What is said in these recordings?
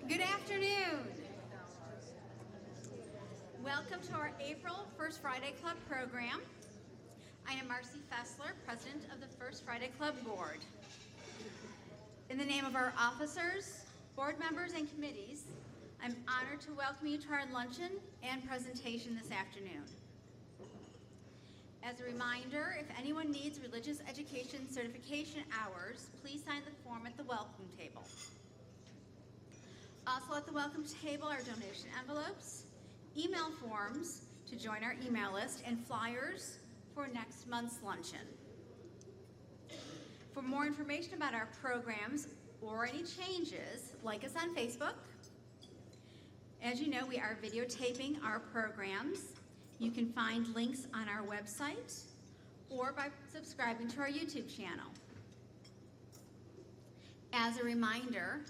Good afternoon. Welcome to our April First Friday Club program. I am Marcy Fessler, President of the First Friday Club Board. In the name of our officers, board members, and committees, I'm honored to welcome you to our luncheon and presentation this afternoon. As a reminder, if anyone needs religious education certification hours, please sign the form at the welcome table. Also at the welcome table are donation envelopes, email forms to join our email list, and flyers for next month's luncheon. For more information about our programs or any changes, like us on Facebook. As you know, we are videotaping our programs. You can find links on our website or by subscribing to our YouTube channel. As a reminder,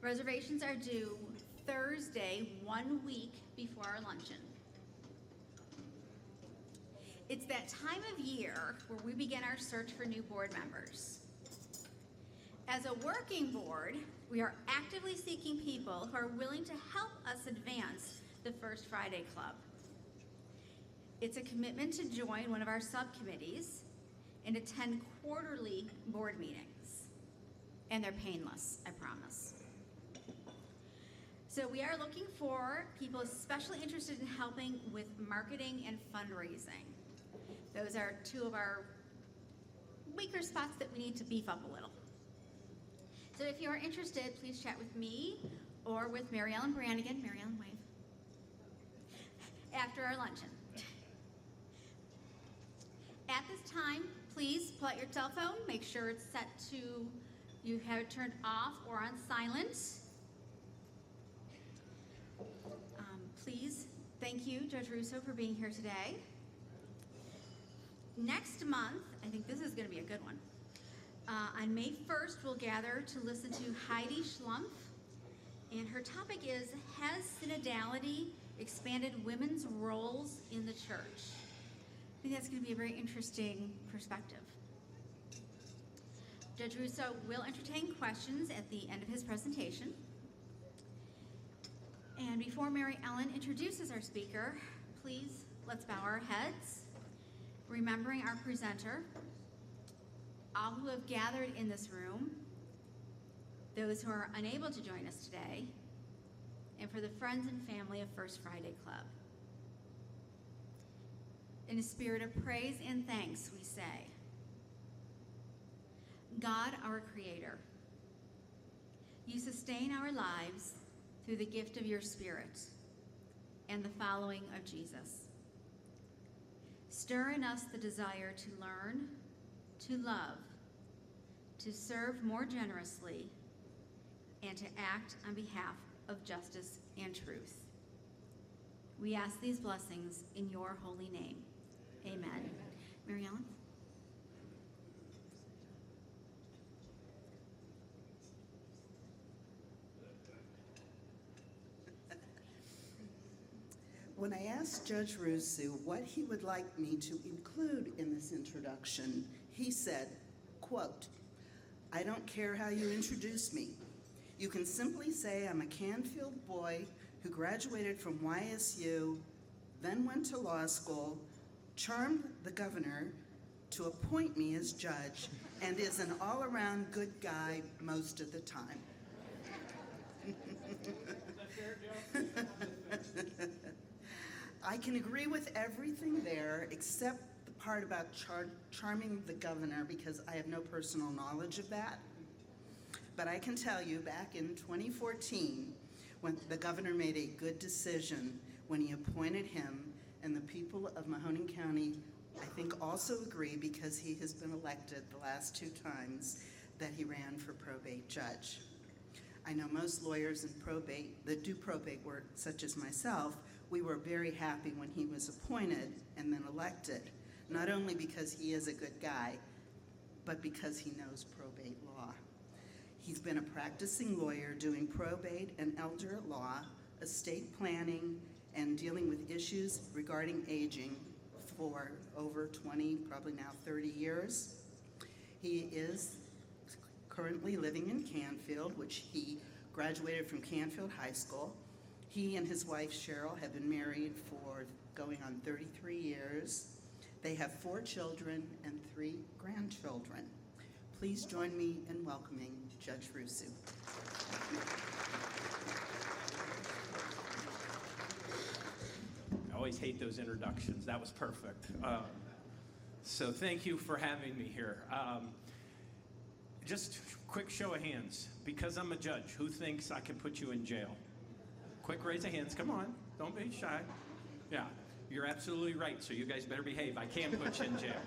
reservations are due Thursday, 1 week before our luncheon. It's that time of year where we begin our search for new board members. As a working board, we are actively seeking people who are willing to help us advance the First Friday Club. It's a commitment to join one of our subcommittees and attend quarterly board meetings. And they're painless, I promise. So we are looking for people especially interested in helping with marketing and fundraising. Those are two of our weaker spots that we need to beef up a little. So if you are interested, please chat with me or with Mary Ellen Brannigan, Mary Ellen wave, after our luncheon. At this time, please pull out your cell phone, make sure it's set to, you have it turned off or on silent. Please, thank you, Judge Rusu, for being here today. Next month, I think this is going to be a good one. On May 1st, we'll gather to listen to Heidi Schlumpf, and her topic is, Has Synodality Expanded Women's Roles in the Church? I think that's going to be a very interesting perspective. Judge Rusu will entertain questions at the end of his presentation. And before Mary Ellen introduces our speaker, please, let's bow our heads, remembering our presenter, all who have gathered in this room, those who are unable to join us today, and for the friends and family of First Friday Club. In a spirit of praise and thanks, we say, God, our Creator, you sustain our lives through the gift of your Spirit and the following of Jesus. Stir in us the desire to learn, to love, to serve more generously, and to act on behalf of justice and truth. We ask these blessings in your holy name. Amen. Mary Ellen? When I asked Judge Rusu what he would like me to include in this introduction, he said, quote, I don't care how you introduce me. You can simply say I'm a Canfield boy who graduated from YSU, then went to law school, charmed the governor to appoint me as judge, and is an all-around good guy most of the time. I can agree with everything there except the part about charming the governor, because I have no personal knowledge of that. But I can tell you back in 2014, when the governor made a good decision when he appointed him, and the people of Mahoning County, I think, also agree, because he has been elected the last 2 times that he ran for probate judge. I know most lawyers in probate that do probate work, such as myself, we were very happy when he was appointed and then elected, not only because he is a good guy, but because he knows probate law. He's been a practicing lawyer doing probate and elder law, estate planning, and dealing with issues regarding aging for over 20, probably now 30 years. He is currently living in Canfield, which he graduated from Canfield High School. He and his wife Cheryl have been married for going on 33 years. They have 4 children and 3 grandchildren. Please join me in welcoming Judge Rusu. I always hate those introductions. That was perfect. So thank you for having me here. Just quick show of hands. Because I'm a judge, who thinks I can put you in jail? Quick raise of hands. Come on. Don't be shy. Yeah, you're absolutely right. So you guys better behave. I can put you in jail.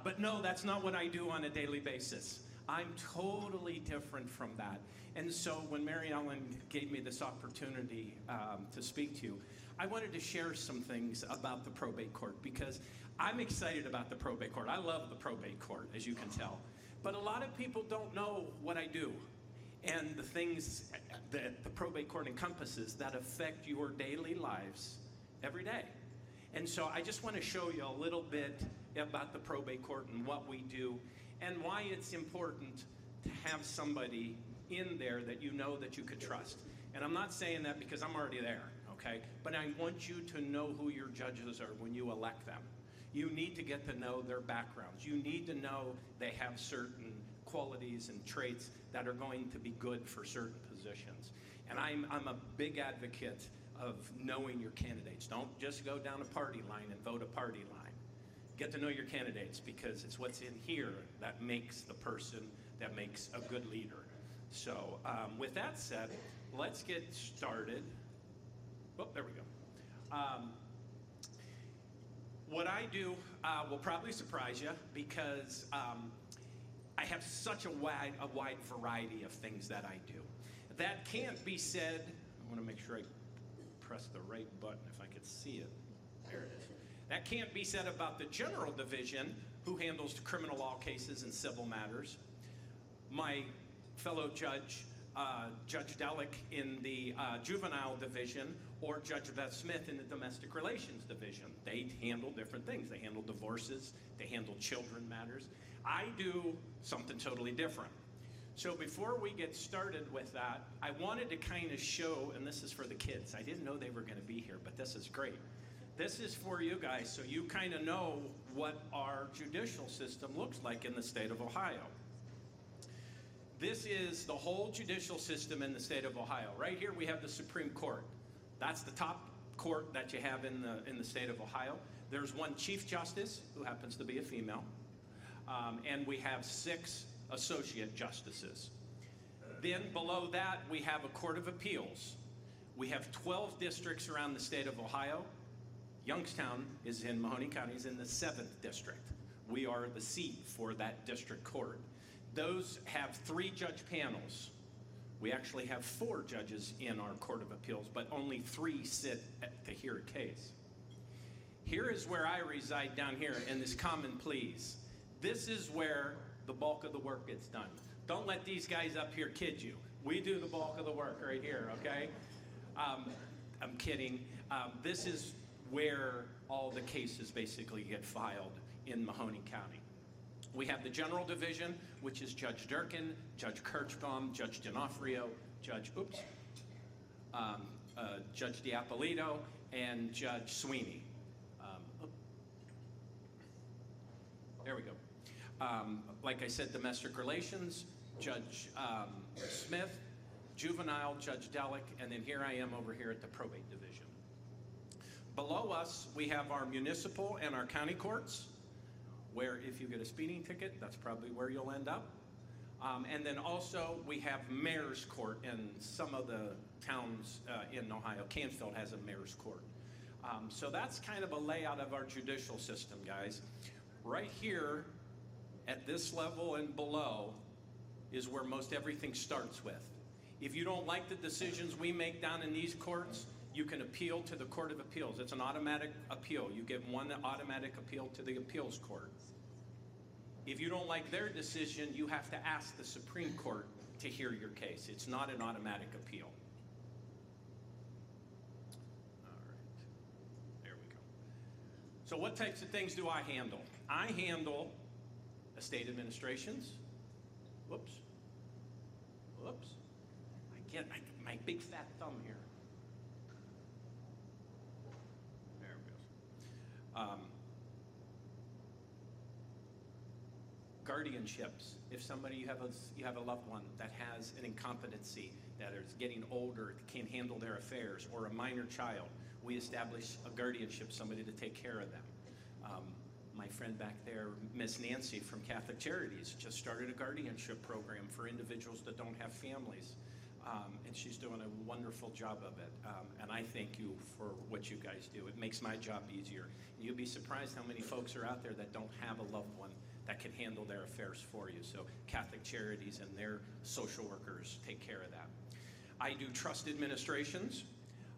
But no, that's not what I do on a daily basis. I'm totally different from that. And so when Mary Ellen gave me this opportunity to speak to you, I wanted to share some things about the probate court because I'm excited about the probate court. I love the probate court, as you can tell. But a lot of people don't know what I do and the things that the probate court encompasses that affect your daily lives every day. And so I just want to show you a little bit about the probate court and what we do and why it's important to have somebody in there that you know that you could trust. And I'm not saying that because I'm already there, okay? But I want you to know who your judges are when you elect them. You need to get to know their backgrounds. You need to know they have certain qualities and traits that are going to be good for certain positions. And I'm a big advocate of knowing your candidates. Don't just go down a party line and vote a party line. Get to know your candidates because it's what's in here that makes the person that makes a good leader. So with that said, let's get started. Oh, there we go. What I do will probably surprise you because I have such a wide variety of things that I do. That can't be said. I want to make sure I press the right button if I could see it. There it is. That can't be said about the general division, who handles criminal law cases and civil matters. My fellow judge, Judge Delic in the juvenile division, or Judge Beth Smith in the domestic relations division. They handle different things. They handle divorces. They handle children matters. I do something totally different. So before we get started with that, I wanted to kind of show, and this is for the kids. I didn't know they were going to be here, but this is great. This is for you guys, so you kind of know what our judicial system looks like in the state of Ohio. This is the whole judicial system in the state of Ohio. Right here we have the Supreme Court. That's the top court that you have in the state of Ohio. There's one Chief Justice, who happens to be a female, and we have 6 associate justices. Then below that, we have a Court of Appeals. We have 12 districts around the state of Ohio. Youngstown is in Mahoning County, is in the 7th district. We are the seat for that district court. Those have 3 judge panels. We actually have 4 judges in our Court of Appeals, but only 3 sit to hear a case. Here is where I reside down here in this Common Pleas. This is where the bulk of the work gets done. Don't let these guys up here kid you. We do the bulk of the work right here, okay? I'm kidding. This is where all the cases basically get filed in Mahoning County. We have the General Division, which is Judge Durkin, Judge Kirchbaum, Judge D'Onofrio, Judge Diapolito, and Judge Sweeney. There we go. Like I said, Domestic Relations, Judge Smith, Juvenile, Judge Delic, and then here I am over here at the Probate Division. Below us, we have our municipal and our county courts, where if you get a speeding ticket, that's probably where you'll end up. And then also we have mayor's court in some of the towns in Ohio. Canfield has a mayor's court. So that's kind of a layout of our judicial system, guys. Right here at this level and below is where most everything starts with. If you don't like the decisions we make down in these courts, you can appeal to the Court of Appeals. It's an automatic appeal. You get one automatic appeal to the appeals court. If you don't like their decision, you have to ask the Supreme Court to hear your case. It's not an automatic appeal. All right, there we go. So what types of things do I handle? I handle estate administrations. Whoops. Get my big fat thumb here. There it goes. Guardianships. If somebody, you have a loved one that has an incompetency, that is getting older, can't handle their affairs, or a minor child, we establish a guardianship, somebody to take care of them. My friend back there, Miss Nancy from Catholic Charities, just started a guardianship program for individuals that don't have families. And she's doing a wonderful job of it. And I thank you for what you guys do. It makes my job easier. And you'll be surprised how many folks are out there that don't have a loved one that can handle their affairs for you. So Catholic Charities and their social workers take care of that. I do trust administrations.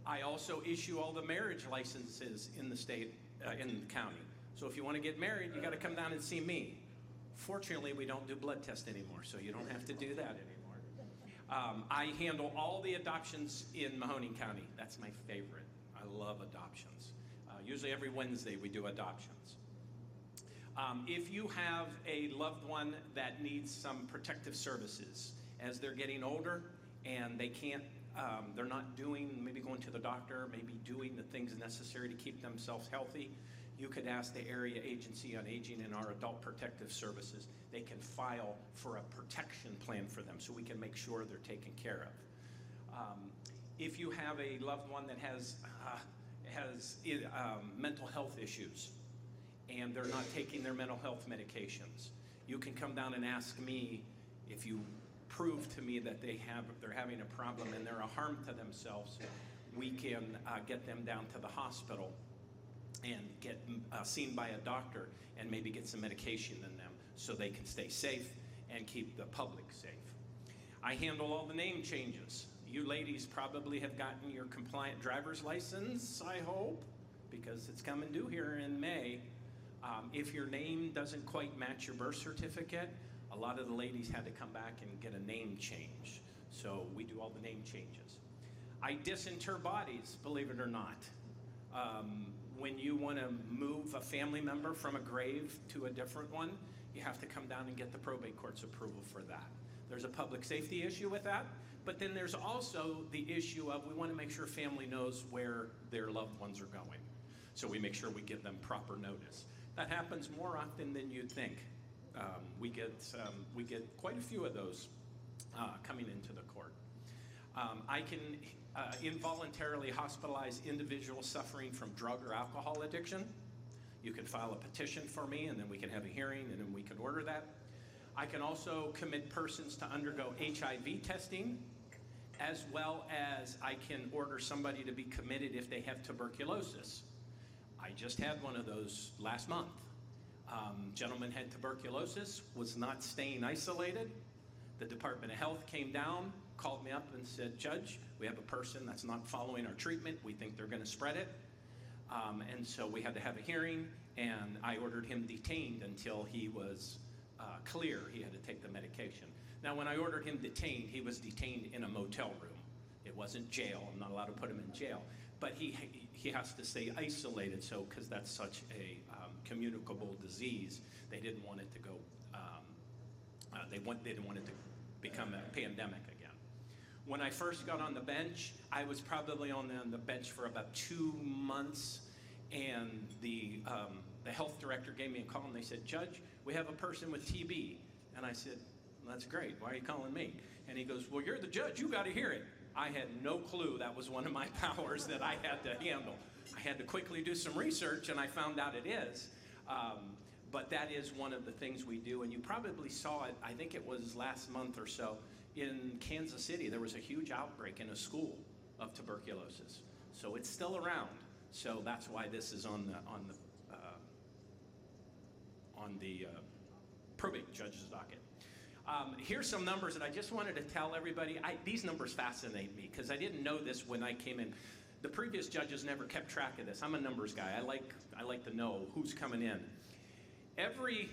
I also issue all the marriage licenses in the state, in the county. So if you want to get married, you got to come down and see me. Fortunately, we don't do blood tests anymore, so you don't have to do that anymore. I handle all the adoptions in Mahoning County. That's my favorite. I love adoptions. Usually every Wednesday we do adoptions. If you have a loved one that needs some protective services as they're getting older and they can't, they're not doing, maybe going to the doctor, maybe doing the things necessary to keep themselves healthy, you could ask the Area Agency on Aging and our Adult Protective Services. They can file for a protection plan for them so we can make sure they're taken care of. If you have a loved one that has mental health issues and they're not taking their mental health medications, you can come down and ask me. If you prove to me that they're having a problem and they're a harm to themselves, we can get them down to the hospital and get seen by a doctor and maybe get some medication in them so they can stay safe and keep the public safe. I handle all the name changes. You ladies probably have gotten your compliant driver's license, I hope, because it's coming due here in May. If your name doesn't quite match your birth certificate, a lot of the ladies had to come back and get a name change. So we do all the name changes. I disinter bodies, believe it or not. When you want to move a family member from a grave to a different one, you have to come down and get the probate court's approval for that. There's a public safety issue with that, but then there's also the issue of we want to make sure family knows where their loved ones are going. So we make sure we give them proper notice. That happens more often than you'd think. We get quite a few of those coming into the court. I can involuntarily hospitalize individuals suffering from drug or alcohol addiction. You can file a petition for me, and then we can have a hearing, and then we can order that. I can also commit persons to undergo HIV testing, as well as I can order somebody to be committed if they have tuberculosis. I just had one of those last month. Gentleman had tuberculosis, was not staying isolated. The Department of Health came down, called me up and said, Judge, we have a person that's not following our treatment. We think they're going to spread it. And so we had to have a hearing, and I ordered him detained until he was clear. He had to take the medication. Now, when I ordered him detained, he was detained in a motel room. It wasn't jail. I'm not allowed to put him in jail. But he has to stay isolated, so because that's such a communicable disease, they didn't want it to go, they didn't want it to become a pandemic again. When I first got on the bench, I was probably on the bench for about 2 months, and the health director gave me a call, and they said, Judge, we have a person with TB. And I said, well, that's great. Why are you calling me? And he goes, well, you're the judge. You got to hear it. I had no clue that was one of my powers that I had to handle. I had to quickly do some research, and I found out it is. But that is one of the things we do, and you probably saw it, I think it was last month or so, in Kansas City. There was a huge outbreak in a school of tuberculosis. So it's still around. So that's why this is on the probate judge's docket. Here's some numbers that I just wanted to tell everybody. These numbers fascinate me because I didn't know this when I came in. The previous judges never kept track of this. I'm a numbers guy. I like to know who's coming in. Every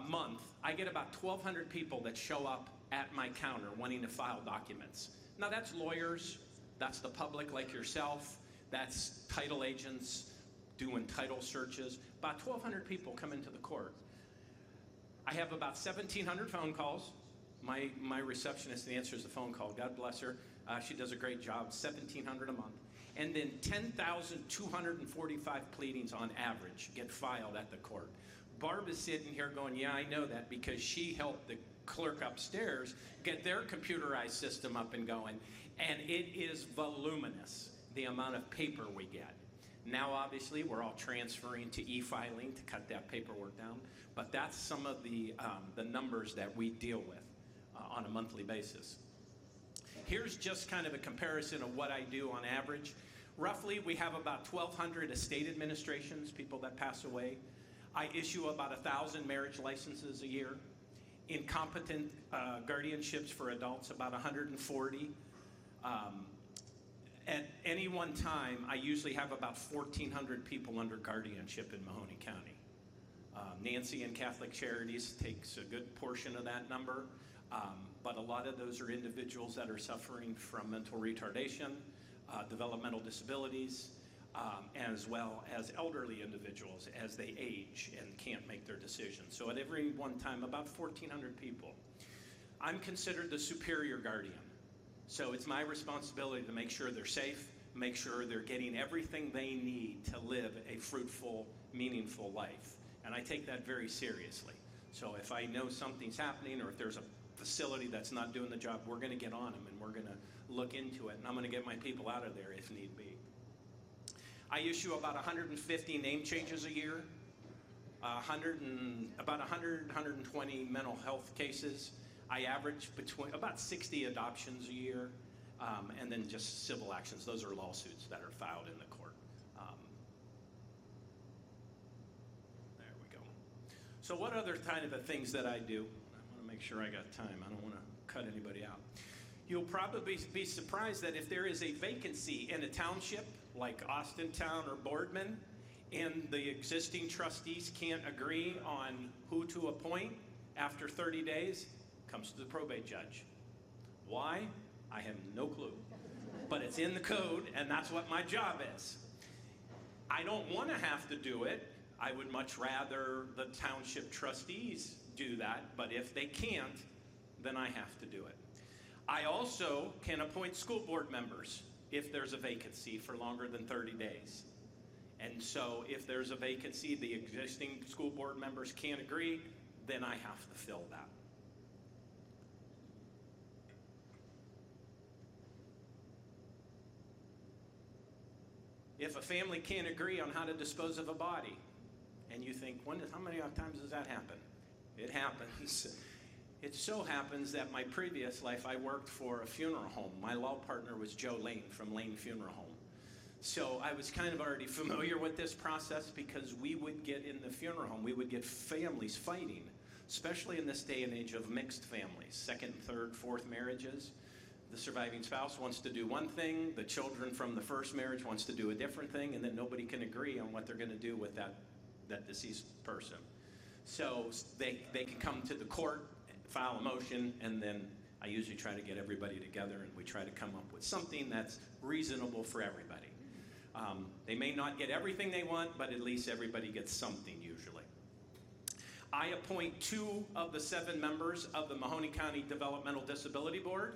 month, I get about 1,200 people that show up at my counter wanting to file documents. Now, that's lawyers. That's the public like yourself. That's title agents doing title searches. About 1,200 people come into the court. I have about 1,700 phone calls. My receptionist answers the phone call. God bless her. She does a great job, $1,700 a month. And then 10,245 pleadings on average get filed at the court. Barb is sitting here going, yeah, I know that, because she helped the clerk upstairs get their computerized system up and going. And it is voluminous, the amount of paper we get. Now, obviously, we're all transferring to e-filing to cut that paperwork down. But that's some of the numbers that we deal with on a monthly basis. Here's just kind of a comparison of what I do on average. Roughly, we have about 1,200 estate administrations, people that pass away. I issue about 1,000 marriage licenses a year. Incompetent guardianships for adults, about 140. At any one time, I usually have about 1,400 people under guardianship in Mahoning County. Nancy and Catholic Charities takes a good portion of that number, but a lot of those are individuals that are suffering from mental retardation, developmental disabilities, as well as elderly individuals as they age and can't make their decisions. So at every one time, about 1,400 people. I'm considered the superior guardian. So it's my responsibility to make sure they're safe, make sure they're getting everything they need to live a fruitful, meaningful life. And I take that very seriously. So if I know something's happening, or if there's a facility that's not doing the job, we're going to get on them and we're going to look into it. And I'm going to get my people out of there if need be. I issue about 150 name changes a year, about 120 mental health cases. I average between about 60 adoptions a year, and then just civil actions. Those are lawsuits that are filed in the court. There we go. So what other kind of things that I do? I want to make sure I got time. I don't want to cut anybody out. You'll probably be surprised that if there is a vacancy in a township like Austintown or Boardman, and the existing trustees can't agree on who to appoint after 30 days, comes to the probate judge. Why? I have no clue. But it's in the code, and that's what my job is. I don't want to have to do it. I would much rather the township trustees do that, but if they can't, then I have to do it. I also can appoint school board members if there's a vacancy for longer than 30 days. And so if there's a vacancy, the existing school board members can't agree, then I have to fill that. If a family can't agree on how to dispose of a body, and you think, how many times does that happen? It happens. It so happens that my previous life, I worked for a funeral home. My law partner was Joe Lane from Lane Funeral Home. So I was kind of already familiar with this process, because we would get in the funeral home, we would get families fighting, especially in this day and age of mixed families, second, third, fourth marriages. The surviving spouse wants to do one thing, the children from the first marriage wants to do a different thing, and then nobody can agree on what they're going to do with that deceased person. So they can come to the court, file a motion, and then I usually try to get everybody together and we try to come up with something that's reasonable for everybody. They may not get everything they want, but at least everybody gets something usually. I appoint 2 of the 7 members of the Mahoning County Developmental Disability Board,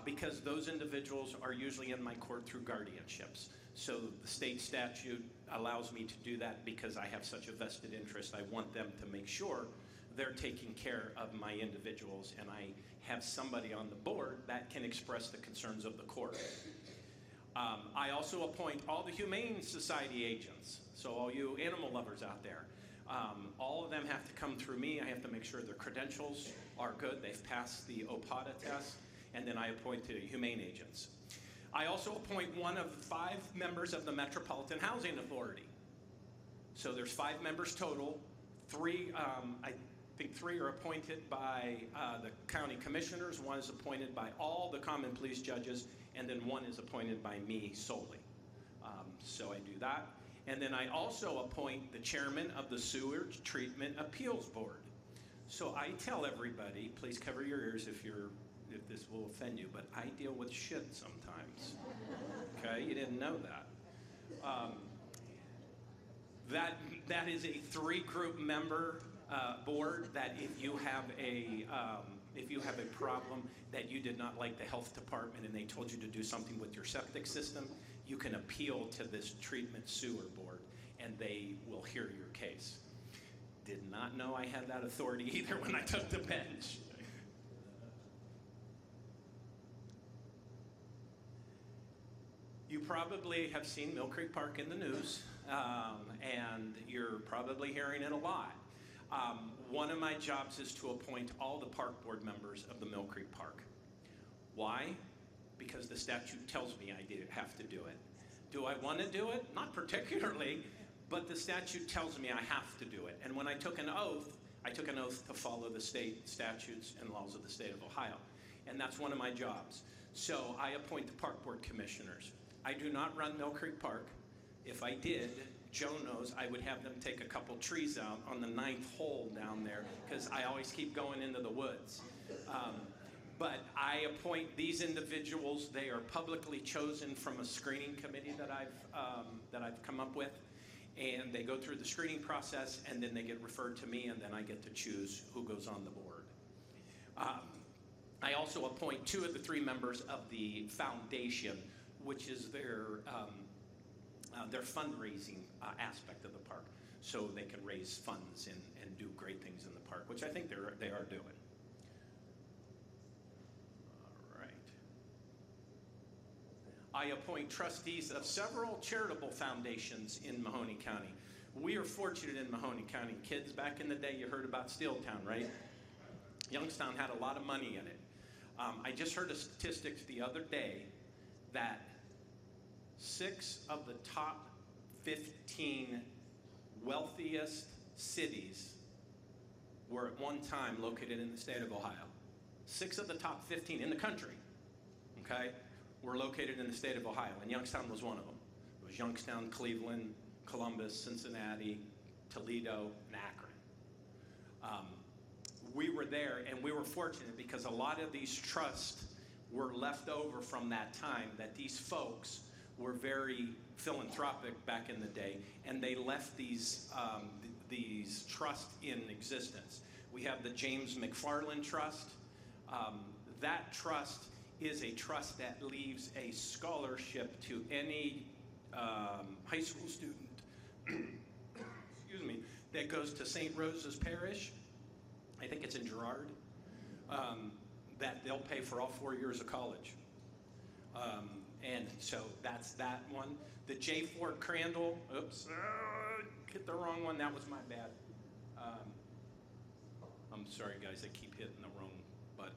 because those individuals are usually in my court through guardianships. So the state statute allows me to do that because I have such a vested interest. I want them to make sure they're taking care of my individuals, and I have somebody on the board that can express the concerns of the court. I also appoint all the Humane Society agents, so all you animal lovers out there. All of them have to come through me. I have to make sure their credentials are good. They've passed the OPATA test, and then I appoint the humane agents. I also appoint 1 of 5 members of the Metropolitan Housing Authority. So there's 5 members total. 3, I think 3 are appointed by the county commissioners. 1 is appointed by all the common pleas judges, and then 1 is appointed by me solely. So I do that. And then I also appoint the chairman of the Sewage Treatment Appeals Board. So I tell everybody, please cover your ears if this will offend you, but I deal with shit sometimes. Okay, you didn't know that. That is a 3-group member board, that if you have a If you have a problem that you did not like the health department and they told you to do something with your septic system, you can appeal to this treatment sewer board and they will hear your case. Did not know I had that authority either when I took the bench. You probably have seen Mill Creek Park in the news, and you're probably hearing it a lot. One of my jobs is to appoint all the park board members of the Mill Creek Park. Why? Because the statute tells me I have to do it. Do I want to do it? Not particularly, but the statute tells me I have to do it. And when I took an oath to follow the state statutes and laws of the state of Ohio. And that's one of my jobs. So I appoint the park board commissioners. I do not run Mill Creek Park. If I did, Joe knows I would have them take a couple trees out on the 9th hole down there because I always keep going into the woods. But I appoint these individuals. They are publicly chosen from a screening committee that I've come up with. And they go through the screening process, and then they get referred to me, and then I get to choose who goes on the board. I also appoint 2 of the 3 members of the foundation, which is their fundraising aspect of the park, so they can raise funds and do great things in the park, which I think they are doing. All right. I appoint trustees of several charitable foundations in Mahoning County. We are fortunate in Mahoning County. Kids, back in the day, you heard about Steeltown, right? Youngstown had a lot of money in it. I just heard a statistic the other day that 6 of the top 15 wealthiest cities were at one time located in the state of Ohio. 6 of the top 15 in the country, okay, were located in the state of Ohio, and Youngstown was one of them. It was Youngstown, Cleveland, Columbus, Cincinnati, Toledo, and Akron. We were there, and we were fortunate because a lot of these trusts were left over from that time, that these folks were very philanthropic back in the day, and they left these trusts in existence. We have the James McFarland Trust. That trust is a trust that leaves a scholarship to any high school student excuse me, that goes to St. Rose's Parish. I think it's in Girard. That they'll pay for all 4 years of college. And so that's that one. The J. Ford Crandall, oops, hit the wrong one, that was my bad. I'm sorry guys, I keep hitting the wrong button.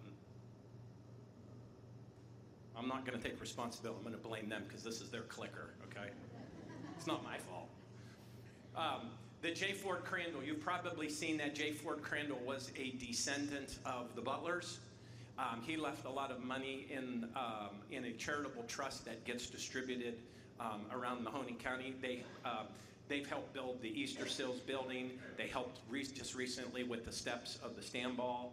I'm not gonna take responsibility, I'm gonna blame them because this is their clicker, okay? It's not my fault. The J. Ford Crandall, you've probably seen that J. Ford Crandall was a descendant of the Butlers. He left a lot of money in a charitable trust that gets distributed around Mahoning County. They've helped build the Easter Sills building. They helped just recently with the steps of the Stanball.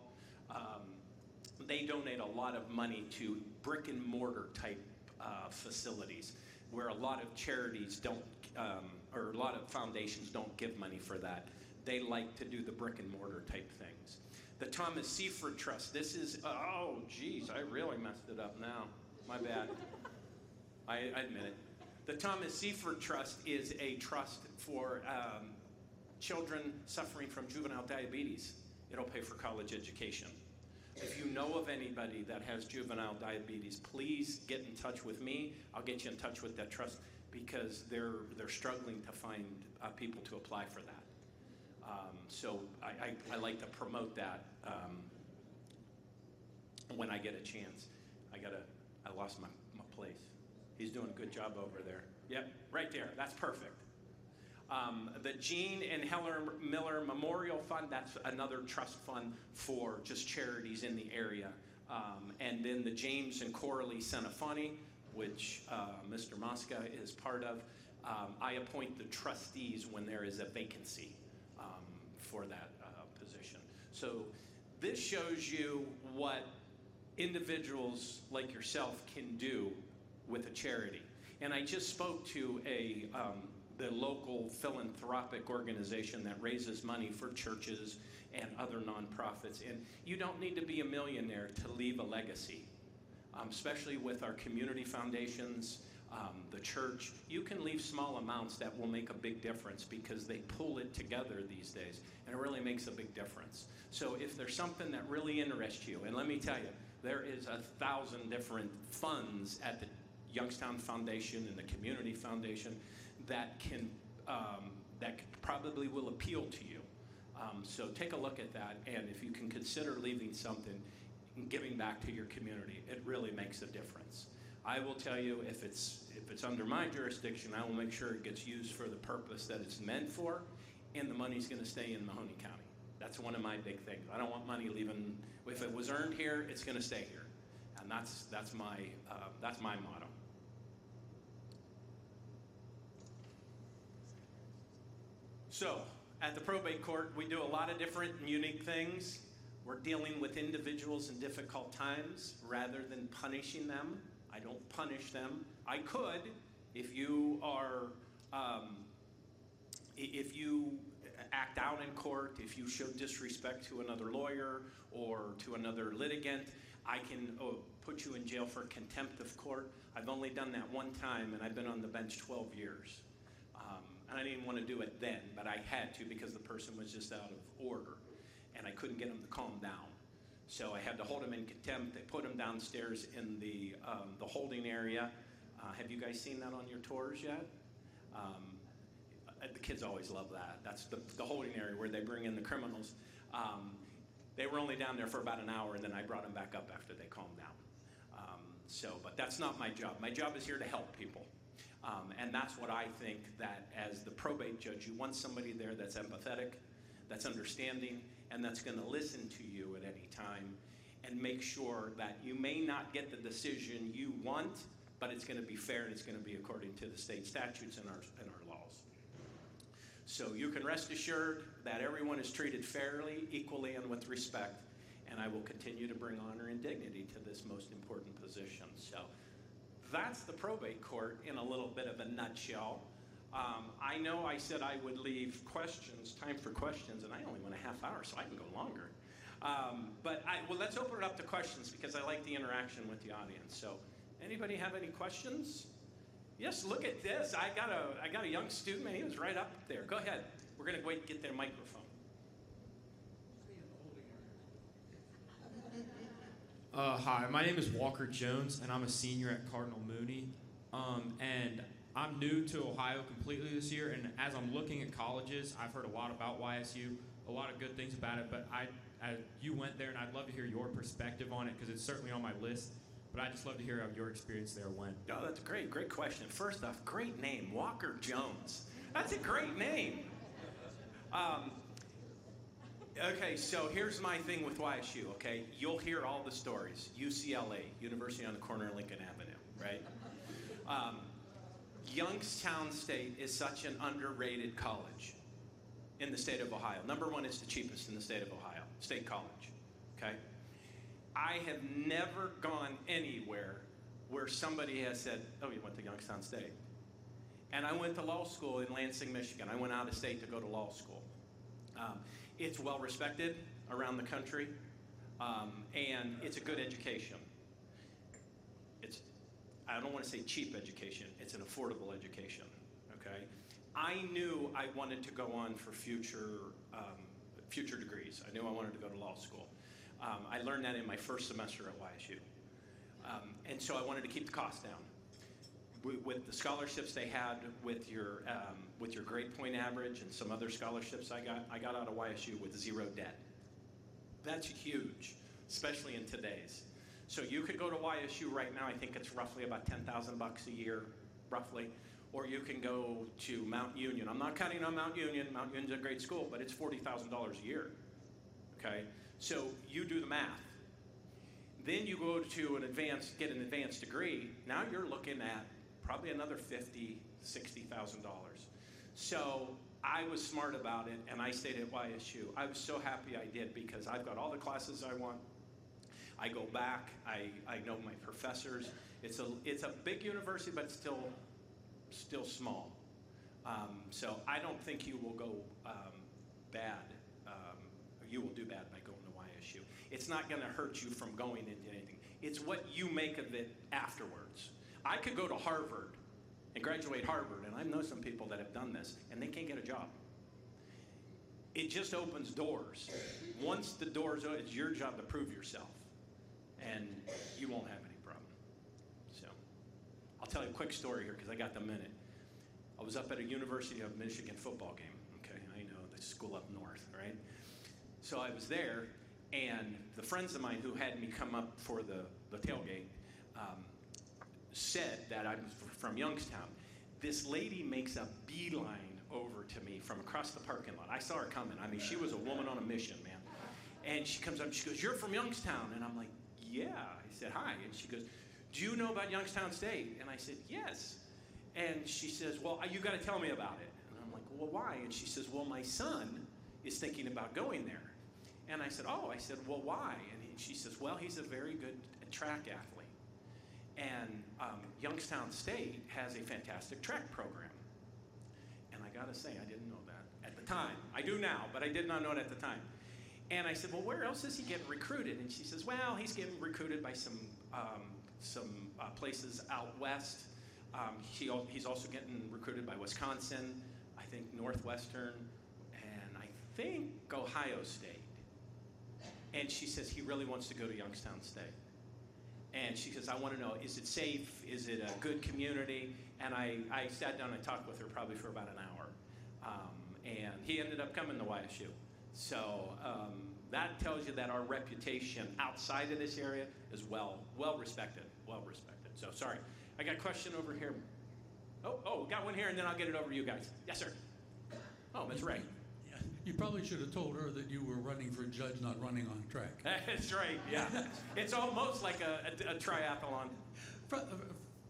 They donate a lot of money to brick and mortar type facilities where a lot of charities don't, or a lot of foundations don't give money for that. They like to do the brick and mortar type things. The Thomas Seaford Trust, this is, oh geez, I really messed it up now. My bad. I admit it. The Thomas Seaford Trust is a trust for children suffering from juvenile diabetes. It'll pay for college education. If you know of anybody that has juvenile diabetes, please get in touch with me. I'll get you in touch with that trust because they're struggling to find people to apply for that. So I like to promote that when I get a chance. I lost my place. He's doing a good job over there. Yep, right there. That's perfect. The Gene and Helen Miller Memorial Fund, that's another trust fund for just charities in the area. And then the James and Coralie Senafani, which Mr. Mosca is part of. I appoint the trustees when there is a vacancy for that position. So this shows you what individuals like yourself can do with a charity. And I just spoke to a the local philanthropic organization that raises money for churches and other nonprofits. And you don't need to be a millionaire to leave a legacy, especially with our community foundations, the church. You can leave small amounts that will make a big difference because they pull it together these days, and it really makes a big difference. So if there's something that really interests you, and let me tell you, there is 1,000 different funds at the Youngstown Foundation and the Community Foundation that probably will appeal to you. So take a look at that, and if you can consider leaving something and giving back to your community, it really makes a difference. I will tell you, if it's under my jurisdiction, I will make sure it gets used for the purpose that it's meant for, and the money's going to stay in Mahoning County. That's one of my big things. I don't want money leaving. If it was earned here, it's going to stay here, and that's my motto. So, at the probate court, we do a lot of different and unique things. We're dealing with individuals in difficult times rather than punishing them. I don't punish them. I could, if you act out in court, if you show disrespect to another lawyer or to another litigant, I can put you in jail for contempt of court. I've only done that one time, and I've been on the bench 12 years. And I didn't want to do it then, but I had to because the person was just out of order, and I couldn't get him to calm down. So I had to hold him in contempt. They put him downstairs in the holding area. Have you guys seen that on your tours yet? The kids always love that. That's the holding area where they bring in the criminals. They were only down there for about an hour, and then I brought them back up after they calmed down. But that's not my job. My job is here to help people. And that's what I think, that as the probate judge, you want somebody there that's empathetic, that's understanding, and that's going to listen to you at any time and make sure that you may not get the decision you want, but it's going to be fair and it's going to be according to the state statutes and our laws. So you can rest assured that everyone is treated fairly, equally, and with respect, and I will continue to bring honor and dignity to this most important position. So that's the probate court in a little bit of a nutshell. I know I said I would leave time for questions, and I only went a half hour, so I can go longer. Well, let's open it up to questions because I like the interaction with the audience. So, anybody have any questions? Yes, look at this. I got a young student, and he was right up there. Go ahead. We're going to wait and get their microphone. Hi, my name is Walker Jones, and I'm a senior at Cardinal Mooney. And I'm new to Ohio completely this year, and as I'm looking at colleges, I've heard a lot about YSU, a lot of good things about it, but you went there, and I'd love to hear your perspective on it, because it's certainly on my list, but I'd just love to hear how your experience there went. Oh, that's great. Great question. First off, great name, Walker Jones. That's a great name. Okay, so here's my thing with YSU, okay? You'll hear all the stories. UCLA, University on the corner of Lincoln Avenue, right? Youngstown State is such an underrated college in the state of Ohio. Number one, it's the cheapest in the state of Ohio, state college, okay? I have never gone anywhere where somebody has said, oh, you went to Youngstown State. And I went to law school in Lansing, Michigan. I went out of state to go to law school. It's well respected around the country, and it's a good education. I don't want to say cheap education, it's an affordable education, okay? I knew I wanted to go on for future degrees. I knew I wanted to go to law school. I learned that in my first semester at YSU. And so I wanted to keep the cost down. With the scholarships they had, with your grade point average and some other scholarships I got out of YSU with zero debt. That's huge, especially in today's. So you could go to YSU right now, I think it's roughly about $10,000 a year, roughly. Or you can go to Mount Union. I'm not counting on Mount Union. Mount Union's a great school, but it's $40,000 a year, okay? So you do the math. Then you go to get an advanced degree. Now you're looking at probably another $50,000, $60,000. So I was smart about it, and I stayed at YSU. I was so happy I did because I've got all the classes I want. I go back. I know my professors. It's a big university, but it's still small. So I don't think you will go bad. You will do bad by going to YSU. It's not going to hurt you from going into anything. It's what you make of it afterwards. I could go to Harvard and graduate Harvard, and I know some people that have done this, and they can't get a job. It just opens doors. Once the doors open, it's your job to prove yourself, and you won't have any problem. So I'll tell you a quick story here because I got the minute. I was up at a University of Michigan football game. Okay, I know, the school up north, right? So I was there, and the friends of mine who had me come up for the tailgate said that I'm from Youngstown. This lady makes a beeline over to me from across the parking lot. I saw her coming. I mean, she was a woman on a mission, man. And she comes up, she goes, "You're from Youngstown." And I'm like, "Yeah." I said, "Hi." And she goes, "Do you know about Youngstown State?" And I said, "Yes." And she says, "Well, you got to tell me about it." And I'm like, "Well, why?" And she says, "Well, my son is thinking about going there." And I said, "Oh." I said, "Well, why?" And she says, "Well, he's a very good track athlete. And Youngstown State has a fantastic track program." And I got to say, I didn't know that at the time. I do now, but I did not know it at the time. And I said, "Well, where else is he getting recruited?" And she says, "Well, he's getting recruited by some places out west. He's also getting recruited by Wisconsin, I think Northwestern, and I think Ohio State." And she says, "He really wants to go to Youngstown State." And she says, "I want to know, is it safe? Is it a good community?" And I sat down and talked with her probably for about an hour. And he ended up coming to YSU. So that tells you that our reputation outside of this area is well respected. So sorry. I got a question over here. Oh, got one here, and then I'll get it over to you guys. Yes, sir. Oh, Ms. Ray. Yeah, you probably should have told her that you were running for judge, not running on track. That's right, yeah. It's almost like a triathlon.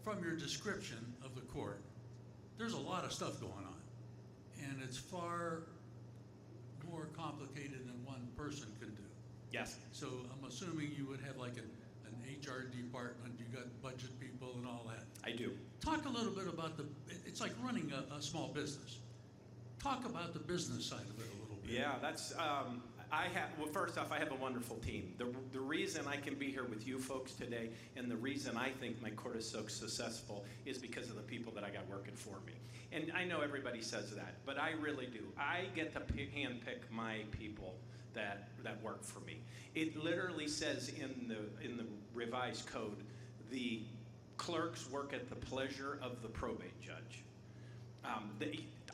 From your description of the court, there's a lot of stuff going on, and it's far more complicated than one person can do. Yes. So I'm assuming you would have like an HR department, you got budget people and all that. I do. Talk a little bit about it's like running a small business. Talk about the business side of it a little bit. Yeah, that's, well, first off, I have a wonderful team. The reason I can be here with you folks today, and the reason I think my court is so successful, is because of the people that I got working for me. And I know everybody says that, but I really do. I get to handpick my people that work for me. It literally says in the revised code, the clerks work at the pleasure of the probate judge.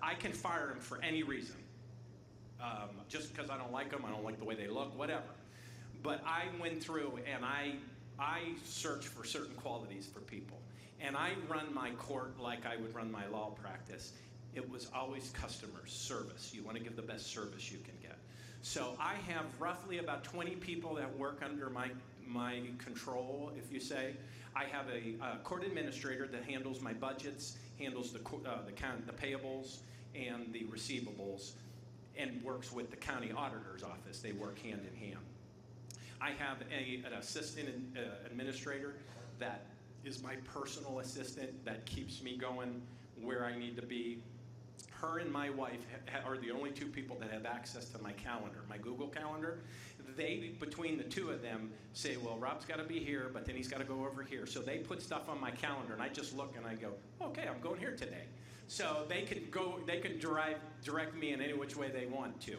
I can fire them for any reason. Just because I don't like them, I don't like the way they look, whatever. But I went through and I search for certain qualities for people. And I run my court like I would run my law practice. It was always customer service. You want to give the best service you can get. So I have roughly about 20 people that work under my control, if you say. I have a court administrator that handles my budgets, handles the payables and the receivables, and works with the county auditor's office. They work hand in hand. I have an assistant administrator that is my personal assistant that keeps me going where I need to be. Her and my wife are the only two people that have access to my calendar, my Google Calendar. They, between the two of them, say, "Well, Rob's got to be here, but then he's got to go over here." So they put stuff on my calendar, and I just look and I go, "Okay, I'm going here today." So they can direct me in any which way they want to.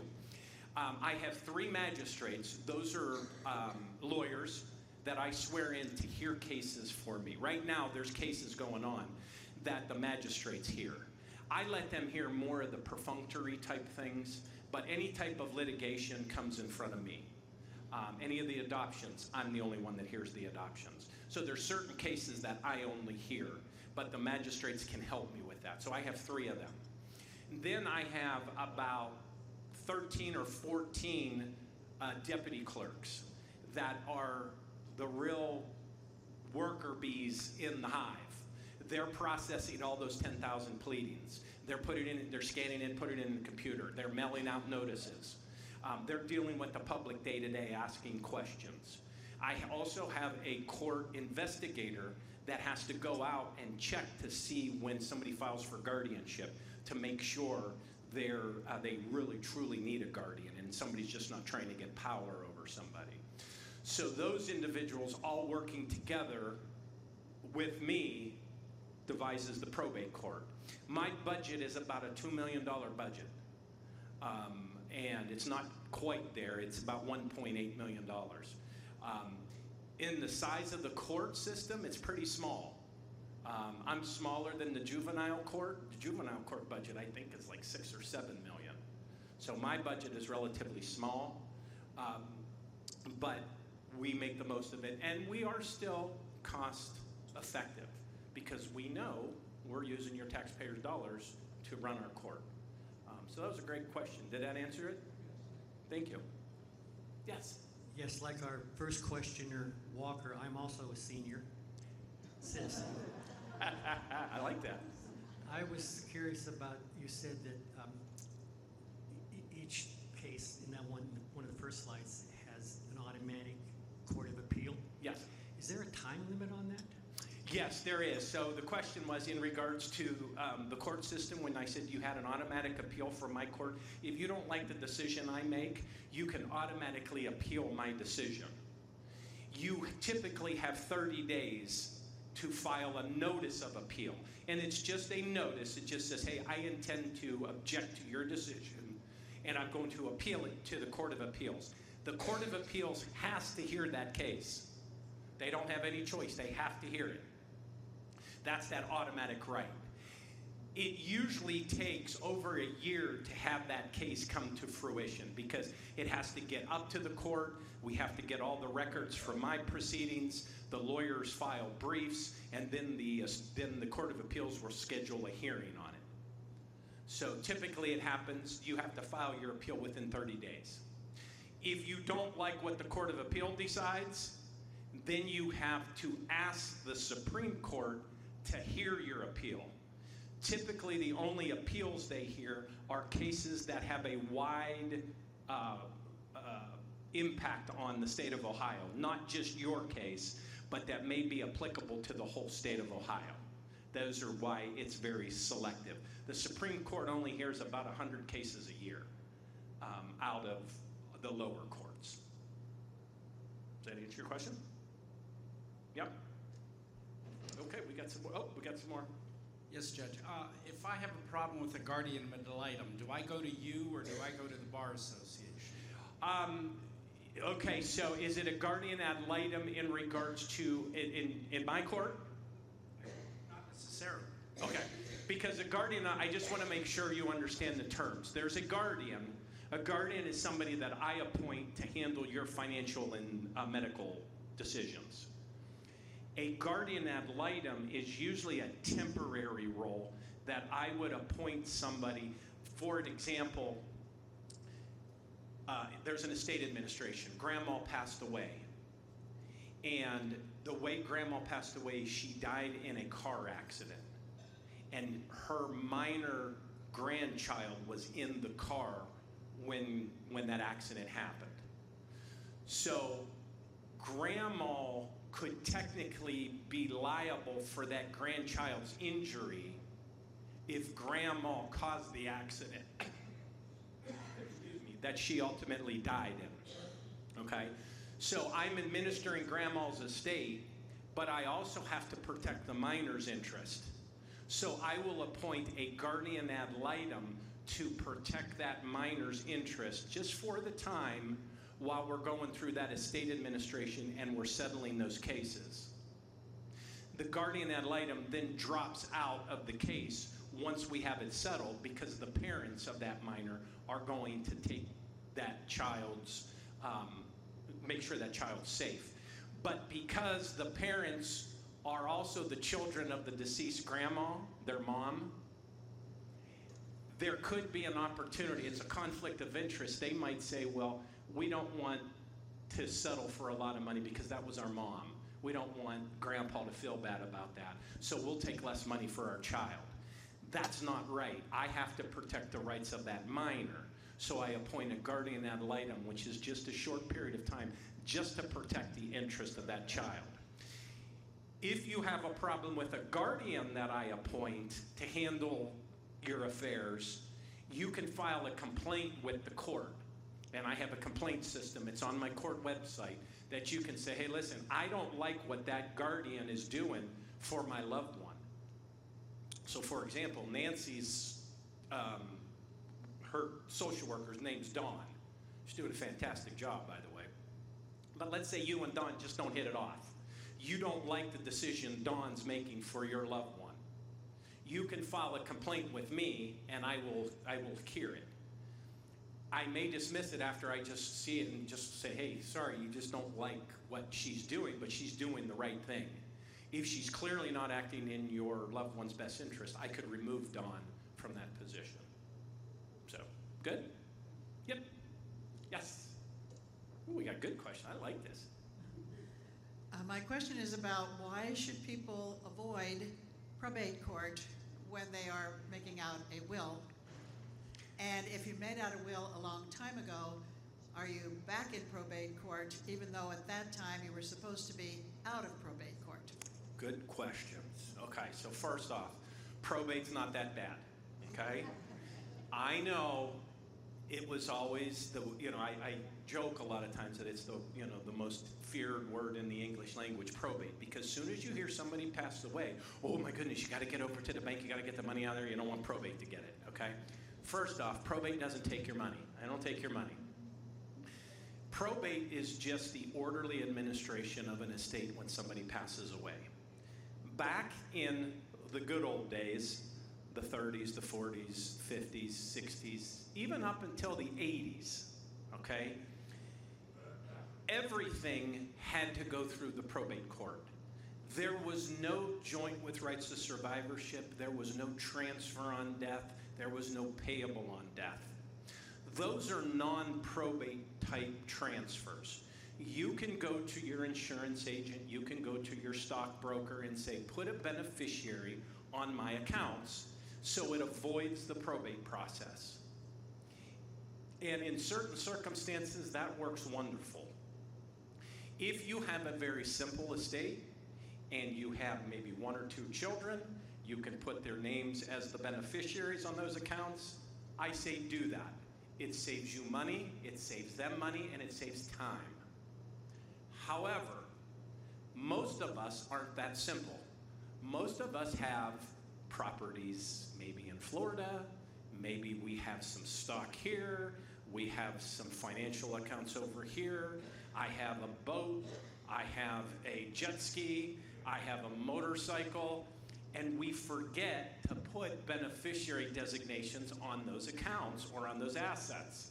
I have 3 magistrates. Those are lawyers that I swear in to hear cases for me. Right now, there's cases going on that the magistrates hear. I let them hear more of the perfunctory type things, but any type of litigation comes in front of me. Any of the adoptions, I'm the only one that hears the adoptions. So there's certain cases that I only hear, but the magistrates can help me with that. So I have 3 of them. Then I have about 13 or 14 deputy clerks that are the real worker bees in the hive. They're processing all those 10,000 pleadings. They're scanning it, putting it in the computer. They're mailing out notices. They're dealing with the public day to day, asking questions. I also have a court investigator that has to go out and check to see when somebody files for guardianship to make sure they really truly need a guardian and somebody's just not trying to get power over somebody. So those individuals all working together with me devises the probate court. My budget is about a $2 million budget. And it's not quite there. It's about $1.8 million. In the size of the court system, it's pretty small. I'm smaller than the juvenile court. The juvenile court budget, I think, is like 6 or 7 million. So my budget is relatively small, but we make the most of it. And we are still cost effective because we know we're using your taxpayers' dollars to run our court. So that was a great question. Did that answer it? Thank you. Yes. Yes, like our first questioner, Walker, I'm also a senior citizen. I like that. I was curious about, you said that each case in that one of the first slides has an automatic court of appeal. Yes. Is there a time limit on that? Yes, there is. So the question was in regards to the court system when I said you had an automatic appeal from my court. If you don't like the decision I make, you can automatically appeal my decision. You typically have 30 days to file a notice of appeal. And it's just a notice. It just says, hey, I intend to object to your decision, and I'm going to appeal it to the Court of Appeals. The Court of Appeals has to hear that case. They don't have any choice. They have to hear it. That's that automatic right. It usually takes over a year to have that case come to fruition because it has to get up to the court. We have to get all the records from my proceedings. The lawyers file briefs, and then the Court of Appeals will schedule a hearing on it. So typically it happens, you have to file your appeal within 30 days. If you don't like what the Court of Appeal decides, then you have to ask the Supreme Court to hear your appeal. Typically, the only appeals they hear are cases that have a wide impact on the state of Ohio, not just your case, but that may be applicable to the whole state of Ohio. Those are why it's very selective. The Supreme Court only hears about 100 cases a year out of the lower courts. Does that answer your question? Yep. Okay, we got some more. Oh, we got some more. Yes, Judge. If I have a problem with a guardian ad litem, do I go to you or do I go to the Bar Association? Okay, so is it a guardian ad litem in regards to, in my court? Not necessarily. Okay, because a guardian, I just want to make sure you understand the terms. There's a guardian. A guardian is somebody that I appoint to handle your financial and medical decisions. A guardian ad litem is usually a temporary role that I would appoint somebody. For example, there's an estate administration. Grandma passed away. And the way Grandma passed away, she died in a car accident. And her minor grandchild was in the car when that accident happened. So Grandma could technically be liable for that grandchild's injury if Grandma caused the accident that she ultimately died in. Okay? So I'm administering Grandma's estate, but I also have to protect the minor's interest. So I will appoint a guardian ad litem to protect that minor's interest just for the time while we're going through that estate administration and we're settling those cases. The guardian ad litem then drops out of the case once we have it settled because the parents of that minor are going to take that child's, make sure that child's safe. But because the parents are also the children of the deceased grandma, their mom, there could be an opportunity. It's a conflict of interest. They might say, well, we don't want to settle for a lot of money because that was our mom. We don't want Grandpa to feel bad about that. So we'll take less money for our child. That's not right. I have to protect the rights of that minor. So I appoint a guardian ad litem, which is just a short period of time. just to protect the interest of that child. If you have a problem with a guardian that I appoint to handle your affairs, you can file a complaint with the court. And I have a complaint system, it's on my court website, that you can say, hey, listen, I don't like what that guardian is doing for my loved one. So for example, Nancy's, her social worker's name's Dawn. She's doing a fantastic job, by the way. But let's say you and Dawn just don't hit it off. You don't like the decision Dawn's making for your loved one. You can file a complaint with me, and I will hear it. I may dismiss it after I just see it and just say, hey, sorry, you just don't like what she's doing, but she's doing the right thing. If she's clearly not acting in your loved one's best interest, I could remove Dawn from that position. So, good? Yep. Yes. Ooh, we got a good question. I like this. My question is about why should people avoid probate court when they are making out a will? And if you made out a will a long time ago, are you back in probate court even though at that time you were supposed to be out of probate court? Good questions. Okay, so first off, probate's not that bad, okay? I know it was always the, I joke a lot of times that it's the, the most feared word in the English language, probate, because as soon as you hear somebody passed away, oh my goodness, you gotta get over to the bank, you gotta get the money out of there, you don't want probate to get it, okay? First off, probate doesn't take your money. I don't take your money. Probate is just the orderly administration of an estate when somebody passes away. Back in the good old days, the 30s, the 40s, 50s, 60s, even up until the 80s, okay? Everything had to go through the probate court. There was no joint with rights to survivorship. There was no transfer on death. There was no payable on death. Those are non-probate type transfers. You can go to your insurance agent, you can go to your stockbroker and say, put a beneficiary on my accounts so it avoids the probate process. And in certain circumstances, that works wonderful. If you have a very simple estate and you have maybe 1 or 2 children, you can put their names as the beneficiaries on those accounts. I say do that. It saves you money, it saves them money, and it saves time. However, most of us aren't that simple. Most of us have properties maybe in Florida, maybe we have some stock here, we have some financial accounts over here, I have a boat, I have a jet ski, I have a motorcycle, and we forget to put beneficiary designations on those accounts or on those assets.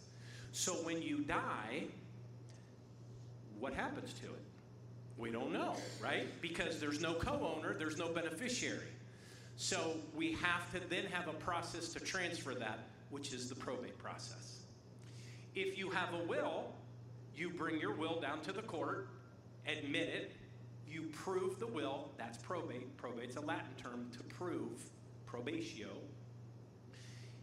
So when you die, what happens to it? We don't know, right? Because there's no co-owner, there's no beneficiary. So we have to then have a process to transfer that, which is the probate process. If you have a will, you bring your will down to the court, admit it, you prove the will, that's probate. Probate's a Latin term to prove, probatio.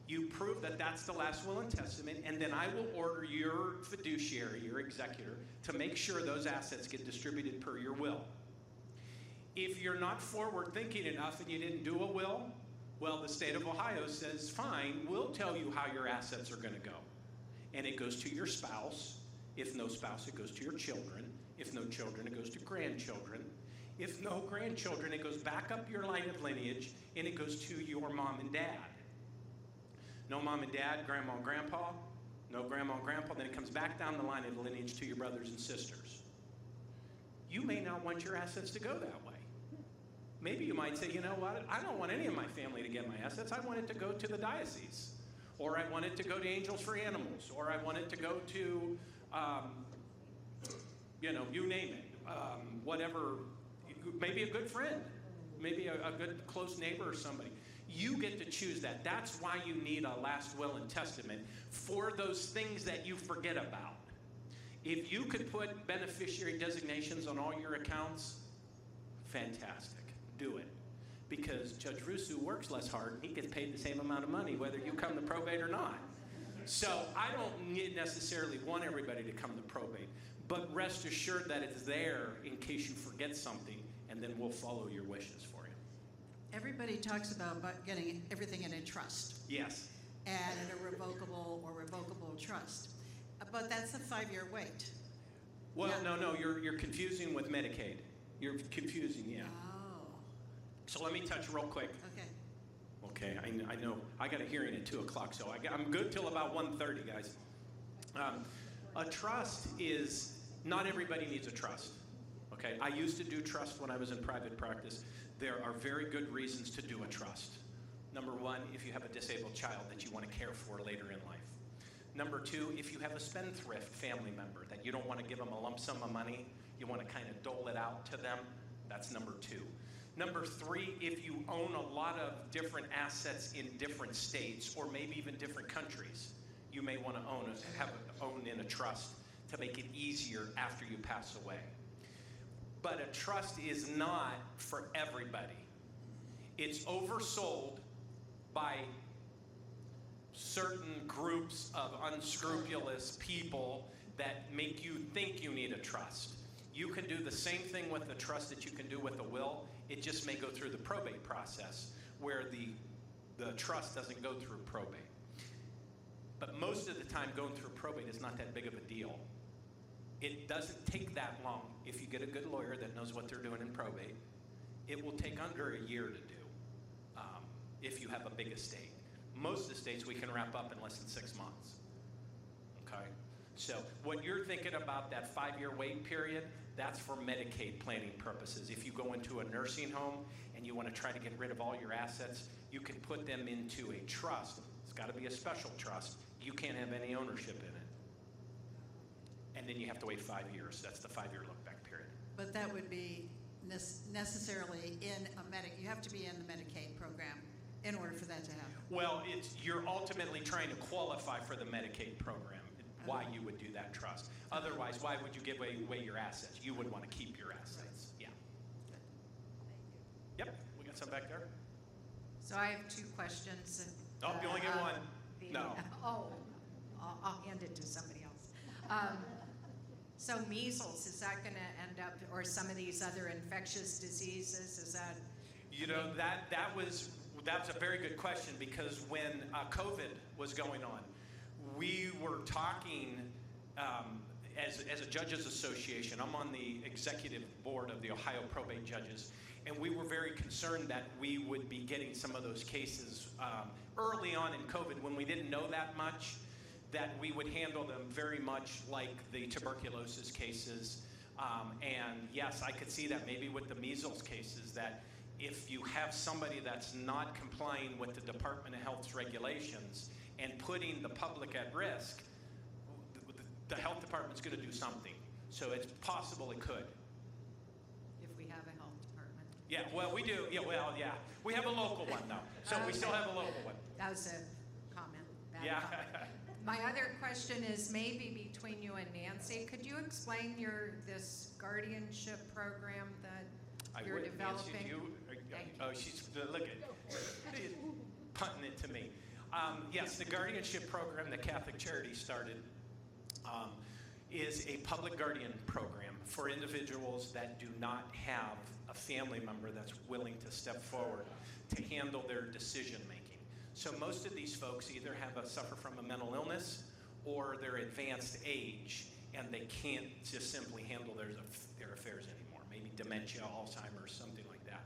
You prove that that's the last will and testament, and then I will order your fiduciary, your executor, to make sure those assets get distributed per your will. If you're not forward thinking enough and you didn't do a will, well, the state of Ohio says, fine, we'll tell you how your assets are gonna go. And it goes to your spouse. If no spouse, it goes to your children. If no children, it goes to grandchildren. If no grandchildren, it goes back up your line of lineage and it goes to your mom and dad. No mom and dad, grandma and grandpa, no grandma and grandpa, then it comes back down the line of the lineage to your brothers and sisters. You may not want your assets to go that way. Maybe you might say, you know what, I don't want any of my family to get my assets. I want it to go to the diocese. Or I want it to go to Angels for Animals. Or I want it to go to, you name it. Whatever, maybe a good friend. Maybe a good close neighbor or somebody. You get to choose that. That's why you need a last will and testament for those things that you forget about. If you could put beneficiary designations on all your accounts, fantastic. Do it. Because Judge Rusu works less hard and he gets paid the same amount of money whether you come to probate or not. So I don't necessarily want everybody to come to probate. But rest assured that it's there in case you forget something, and then we'll follow your wishes for you. Everybody talks about getting everything in a trust Yes. and in a revocable trust. But that's a 5-year wait. Well, Yeah. no, you're confusing with Medicaid. You're confusing, yeah. Oh, So let me touch real quick. okay. Okay, I know. I got a hearing at 2 o'clock, so I'm good till about 1:30, guys. A trust is, not everybody needs a trust. Okay, I used to do trust when I was in private practice. There are very good reasons to do a trust. Number one, if you have a disabled child that you want to care for later in life. Number two, if you have a spendthrift family member that you don't want to give them a lump sum of money, you want to kind of dole it out to them, that's number two. Number three, if you own a lot of different assets in different states or maybe even different countries, you may want to own in a trust to make it easier after you pass away. But a trust is not for everybody. It's oversold by certain groups of unscrupulous people that make you think you need a trust. You can do the same thing with a trust that you can do with a will. It just may go through the probate process where the trust doesn't go through probate. But most of the time going through probate is not that big of a deal. It doesn't take that long if you get a good lawyer that knows what they're doing in probate. It will take under a year to do if you have a big estate. Most estates we can wrap up in less than 6 months. Okay? So what you're thinking about, that 5-year wait period, that's for Medicaid planning purposes. If you go into a nursing home and you want to try to get rid of all your assets, you can put them into a trust. It's got to be a special trust. You can't have any ownership in it. And then you have to wait 5 years. That's the 5-year look-back period. But that would be necessarily in you have to be in the Medicaid program in order for that to happen. Well, you're ultimately trying to qualify for the Medicaid program, why you would do that trust. Otherwise, why would you give away your assets? You would want to keep your assets. Yeah. Yep, we got some back there. So I have 2 questions. Oh, you only get one? No. Oh, I'll hand it to somebody else. So measles, is that going to end up, or some of these other infectious diseases, is that? You know, that was a very good question, because when COVID was going on, we were talking as a judges association. I'm on the executive board of the Ohio Probate Judges, and we were very concerned that we would be getting some of those cases early on in COVID when we didn't know that much, that we would handle them very much like the tuberculosis cases. And yes, I could see that maybe with the measles cases, that if you have somebody that's not complying with the Department of Health's regulations and putting the public at risk, the health department's going to do something. So it's possible it could. If we have a health department. Yeah, well, we do. Yeah, well, yeah. We have a local one, though. So we still have a local one. That was a comment. Bad Yeah. comment. My other question is maybe between you and Nancy. Could you explain this guardianship program that you're Nancy, developing? Thank you. Oh, she's, look at punting it to me. Yes, the guardianship program that Catholic Charities started is a public guardian program for individuals that do not have a family member that's willing to step forward to handle their decision making. So most of these folks either suffer from a mental illness or they're advanced age and they can't just simply handle their affairs anymore. Maybe dementia, Alzheimer, something like that.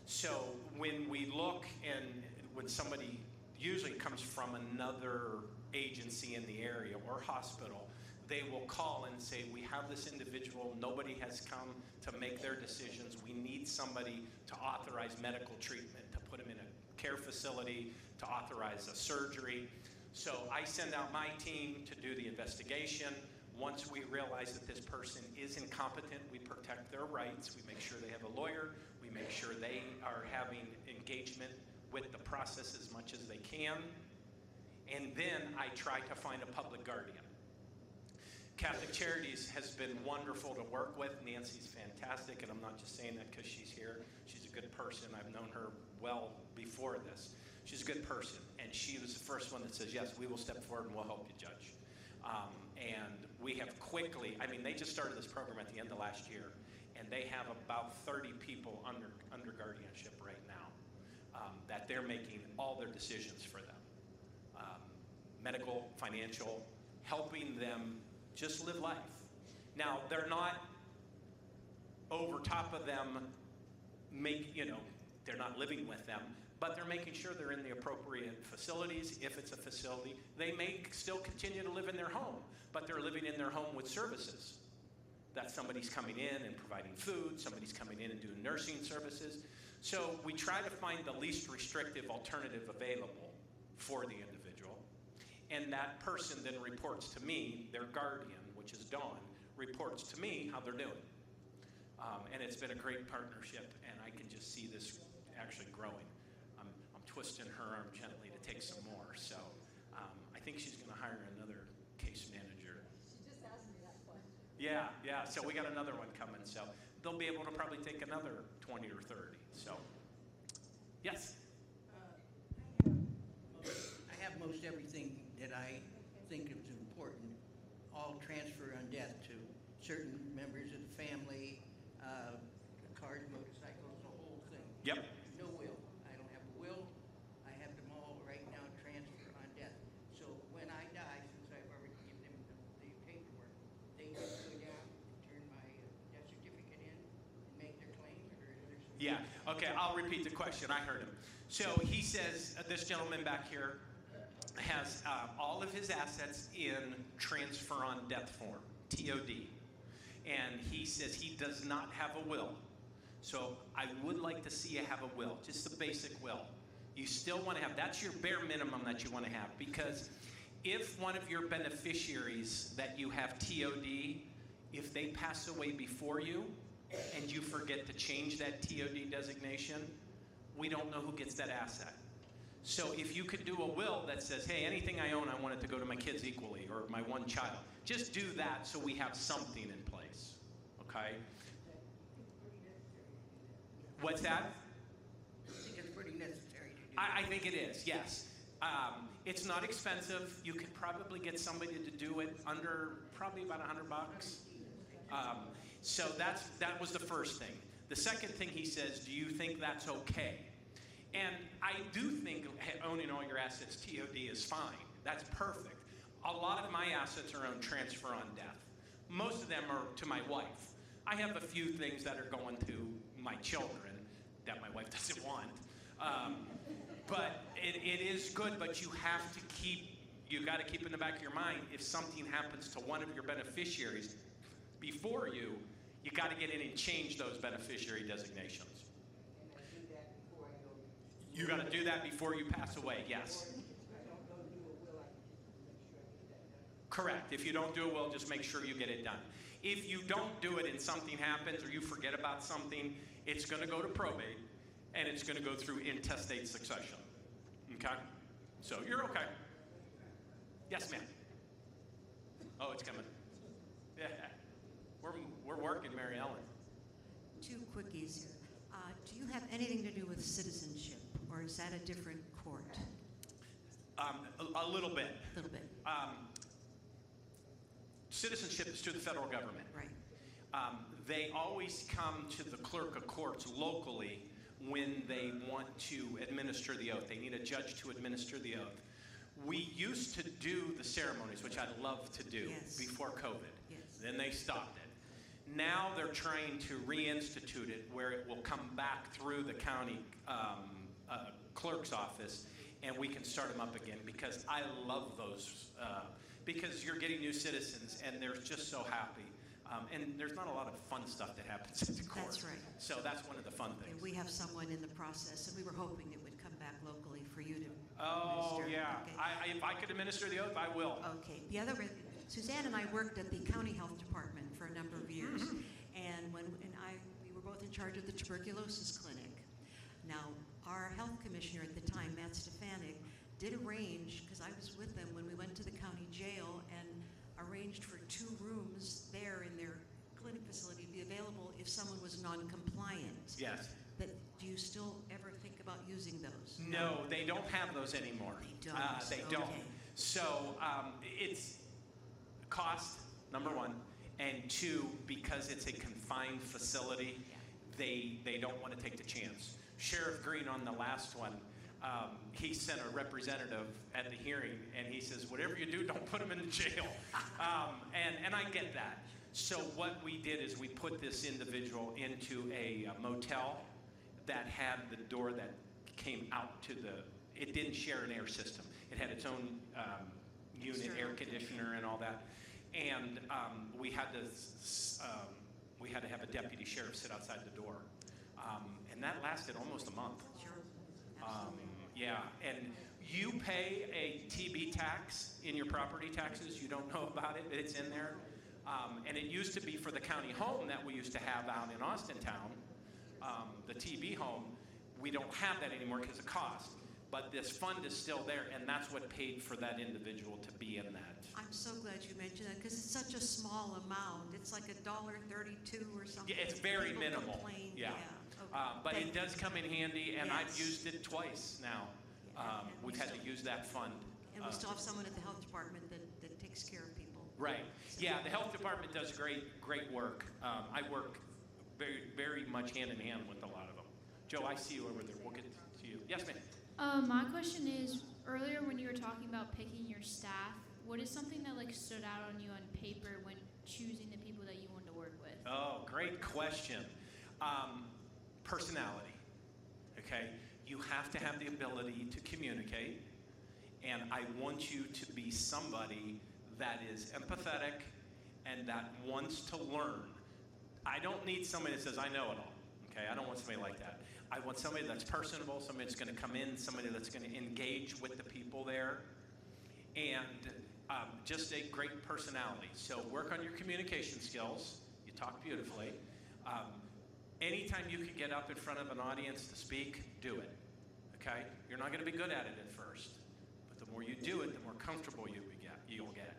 So when we look, and when somebody usually comes from another agency in the area or hospital, they will call and say, we have this individual, nobody has come to make their decisions. We need somebody to authorize medical treatment, to put them in a care facility, to authorize a surgery. So I send out my team to do the investigation. Once we realize that this person is incompetent, we protect their rights. We make sure they have a lawyer. We make sure they are having engagement with the process as much as they can. And then I try to find a public guardian. Catholic Charities has been wonderful to work with. Nancy's fantastic, and I'm not just saying that because she's here. She's a good person. I've known her well before this. She's a good person, and she was the first one that says, yes, we will step forward and we'll help you, Judge. And we have quickly, I mean, they just started this program at the end of last year, and they have about 30 people under guardianship right now that they're making all their decisions for them. Medical, financial, helping them just live life. Now, they're not over top of them, they're not living with them, but they're making sure they're in the appropriate facilities. If it's a facility, they may still continue to live in their home, but they're living in their home with services. That somebody's coming in and providing food, somebody's coming in and doing nursing services. So we try to find the least restrictive alternative available for the individual. And that person then reports to me, their guardian, which is Dawn, reports to me how they're doing. And it's been a great partnership, and I can just see this actually growing. I'm twisting her arm gently to take some more. So I think she's going to hire another case manager. She just asked me that question. Yeah. So we got another one coming. So they'll be able to probably take another 20 or 30. So, yes. I have most everything that I think is important, all transfer on death to certain members of the family, cars, motorcycles, the whole thing. Yep. No will. I don't have a will. I have them all right now transfer on death. So when I die, since I've already given them the paperwork, they just go down and turn my death certificate in and make their claim, or is there some? Yeah. Okay, I'll repeat the question. I heard him. So he says, this gentleman back here has all of his assets in transfer on death form, TOD. And he says he does not have a will. So I would like to see you have a will, just a basic will. You still want to have, that's your bare minimum that you want to have, because if one of your beneficiaries that you have TOD, if they pass away before you and you forget to change that TOD designation, we don't know who gets that asset. So if you could do a will that says, hey, anything I own, I want it to go to my kids equally, or my one child, just do that so we have something in place, okay? What's that? I think it's pretty necessary to do. I think it is, yes. It's not expensive. You could probably get somebody to do it under probably about $100. So that was the first thing. The second thing he says, do you think that's okay? And I do think owning all your assets TOD is fine. That's perfect. A lot of my assets are owned transfer on death. Most of them are to my wife. I have a few things that are going to my children that my wife doesn't want. But it is good, but you got to keep in the back of your mind, if something happens to one of your beneficiaries before you got to get in and change those beneficiary designations. And I do that before I go. You got to do that before you pass away, yes. If I don't go do a will, I can just make sure I get that done. Correct. If you don't do it well, just make sure you get it done. If you don't do it and something happens or you forget about something, it's going to go to probate, and it's going to go through intestate succession. Okay? So you're okay. Yes, ma'am. Oh, it's coming. Yeah. We're working, Mary Ellen. Two quickies here. Do you have anything to do with citizenship, or is that a different court? A little bit. A little bit. Citizenship is to the federal government. Right. They always come to the clerk of courts locally when they want to administer the oath. They need a judge to administer the oath. We used to do the ceremonies, which I love to do, Yes. before COVID. Yes. Then they stopped it. Now they're trying to reinstitute it where it will come back through the county clerk's office, and we can start them up again, because I love those, because you're getting new citizens and they're just so happy. And there's not a lot of fun stuff that happens at the court. That's right. So that's one of the fun things. And we have someone in the process, and we were hoping it would come back locally for you to Oh, administer. yeah. Okay. If I could administer the oath, I will. Okay. The other, Suzanne and I worked at the county health department for a number of years, and we were both in charge of the tuberculosis clinic. Now, our health commissioner at the time, Matt Stefanik, did arrange, because I was with them when we went to the county jail, and arranged for 2 rooms there in their clinic facility to be available if someone was non-compliant. Yes. But do you still ever think about using those? No, they don't have those anymore. They don't. They don't. Okay. So Cost, number one. And two, because it's a confined facility, they don't want to take the chance. Sheriff Green on the last one, he sent a representative at the hearing, and he says, whatever you do, don't put him in jail. And I get that. So what we did is we put this individual into a motel that had the door that came out to it didn't share an air system. It had its own unit, air conditioner and all that. And we had to have a deputy sheriff sit outside the door. And that lasted almost a month. Sure. Yeah, and you pay a TB tax in your property taxes. You don't know about it, but it's in there. And it used to be for the county home that we used to have out in Austintown, the TB home. We don't have that anymore because of cost. But this fund is still there, and that's what paid for that individual to be in that. I'm so glad you mentioned that because it's such a small amount. It's like $1.32 or something. Yeah, it's very People minimal. complain. Yeah. Okay. But it does come in handy, and I've Yes. used it twice now. And we We've had to still- use that fund. And we still have someone at the health department that takes care of people. Right. Yeah, the health department does great work. I work very, very much hand in hand with a lot of them. Joe, I see you over there. We'll get to you. Yes, ma'am. My question is, earlier when you were talking about picking your staff, what is something that like stood out on you on paper when choosing the people that you wanted to work with? Oh, great question. Personality. Okay? You have to have the ability to communicate, and I want you to be somebody that is empathetic and that wants to learn. I don't need somebody that says, I know it all. Okay? I don't want somebody like that. I want somebody that's personable, somebody that's going to come in, somebody that's going to engage with the people there, and just a great personality. So work on your communication skills. You talk beautifully. Anytime you can get up in front of an audience to speak, do it. Okay? You're not going to be good at it at first, but the more you do it, the more comfortable you'll get.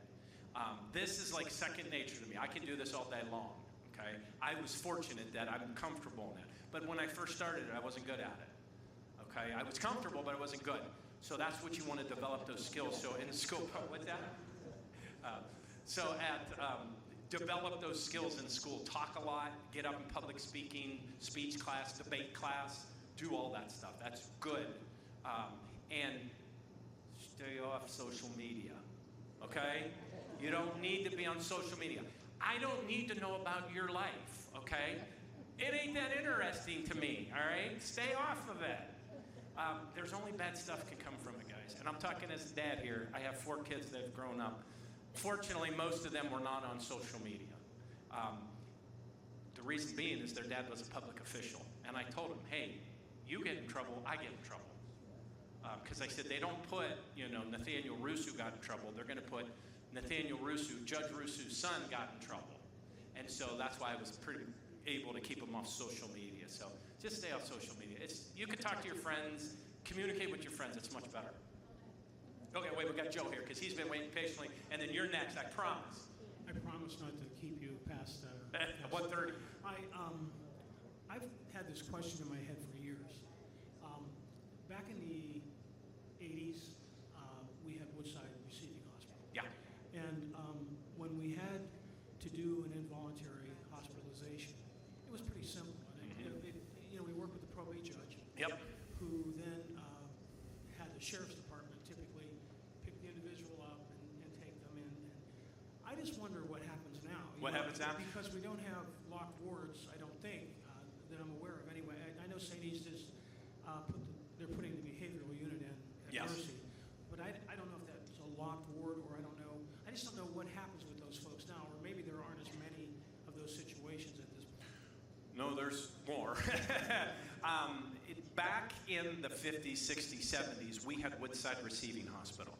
This is like second nature to me. I can do this all day long. Okay? I was fortunate that I'm comfortable in it. But when I first started it, I wasn't good at it. Okay? I was comfortable, but I wasn't good. So that's what you want to develop those skills. So in school, what's that? Develop those skills in school. Talk a lot, get up in public speaking, speech class, debate class, do all that stuff. That's good. And stay off social media. Okay? You don't need to be on social media. I don't need to know about your life. Okay? It ain't that interesting to me, all right? Stay off of it. There's only bad stuff can come from it, guys. And I'm talking as a dad here. I have 4 kids that have grown up. Fortunately, most of them were not on social media. The reason being is their dad was a public official. And I told him, hey, you get in trouble, I get in trouble. Because I said, they don't put, Nathaniel Rusu got in trouble. They're going to put Nathaniel Rusu, Judge Rusu's son, got in trouble. And so that's why I was pretty able to keep them off social media. So just stay off social media. You can talk to your friends, communicate with your friends. It's much better. Okay, wait, we got Joe here because he's been waiting patiently, and then you're next. I promise. I promise not to keep you past 1:30. I've had this question in my head for years. Back in the 80s, we had Woodside Receiving Hospital. Yeah. And when we had to do an involuntary hospitalization, it was pretty simple. We worked with the probate judge. Yep. Who then had the sheriff's department typically pick the individual up and take them in. And I just wonder what happens now. What happens now? Because we don't have locked wards, I don't think, that I'm aware of anyway. I know St. East is they're putting the behavioral unit in at Yes. Mercy. But I don't know if that's a locked ward or I don't know. I just don't know what happens with those folks now, or maybe there aren't as many of those situations at this point. No, there's more. Back in the 50s, 60s, 70s, we had Woodside Receiving Hospital.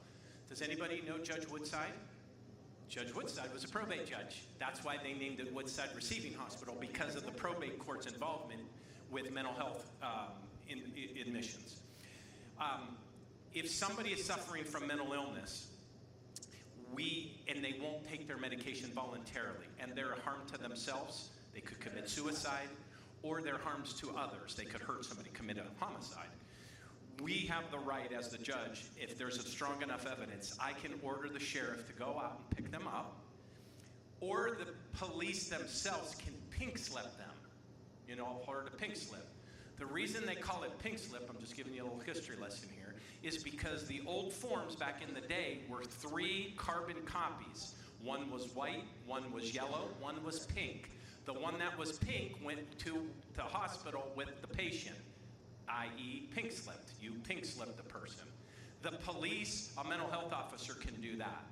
Does anybody know Judge Woodside? Judge Woodside was a probate judge. That's why they named it Woodside Receiving Hospital, because of the probate court's involvement with mental health admissions. If somebody is suffering from mental illness, and they won't take their medication voluntarily, and they're a harm to themselves, they could commit suicide, or they're harms to others. They could hurt somebody, commit a homicide. We have the right as the judge, if there's a strong enough evidence, I can order the sheriff to go out and pick them up or the police themselves can pink slip them. You know, I've heard of pink slip. The reason they call it pink slip, I'm just giving you a little history lesson here, is because the old forms back in the day were 3 carbon copies. One was white, one was yellow, one was pink. The one that was pink went to the hospital with the patient, i.e. pink slipped. You pink slipped the person. The police, a mental health officer can do that.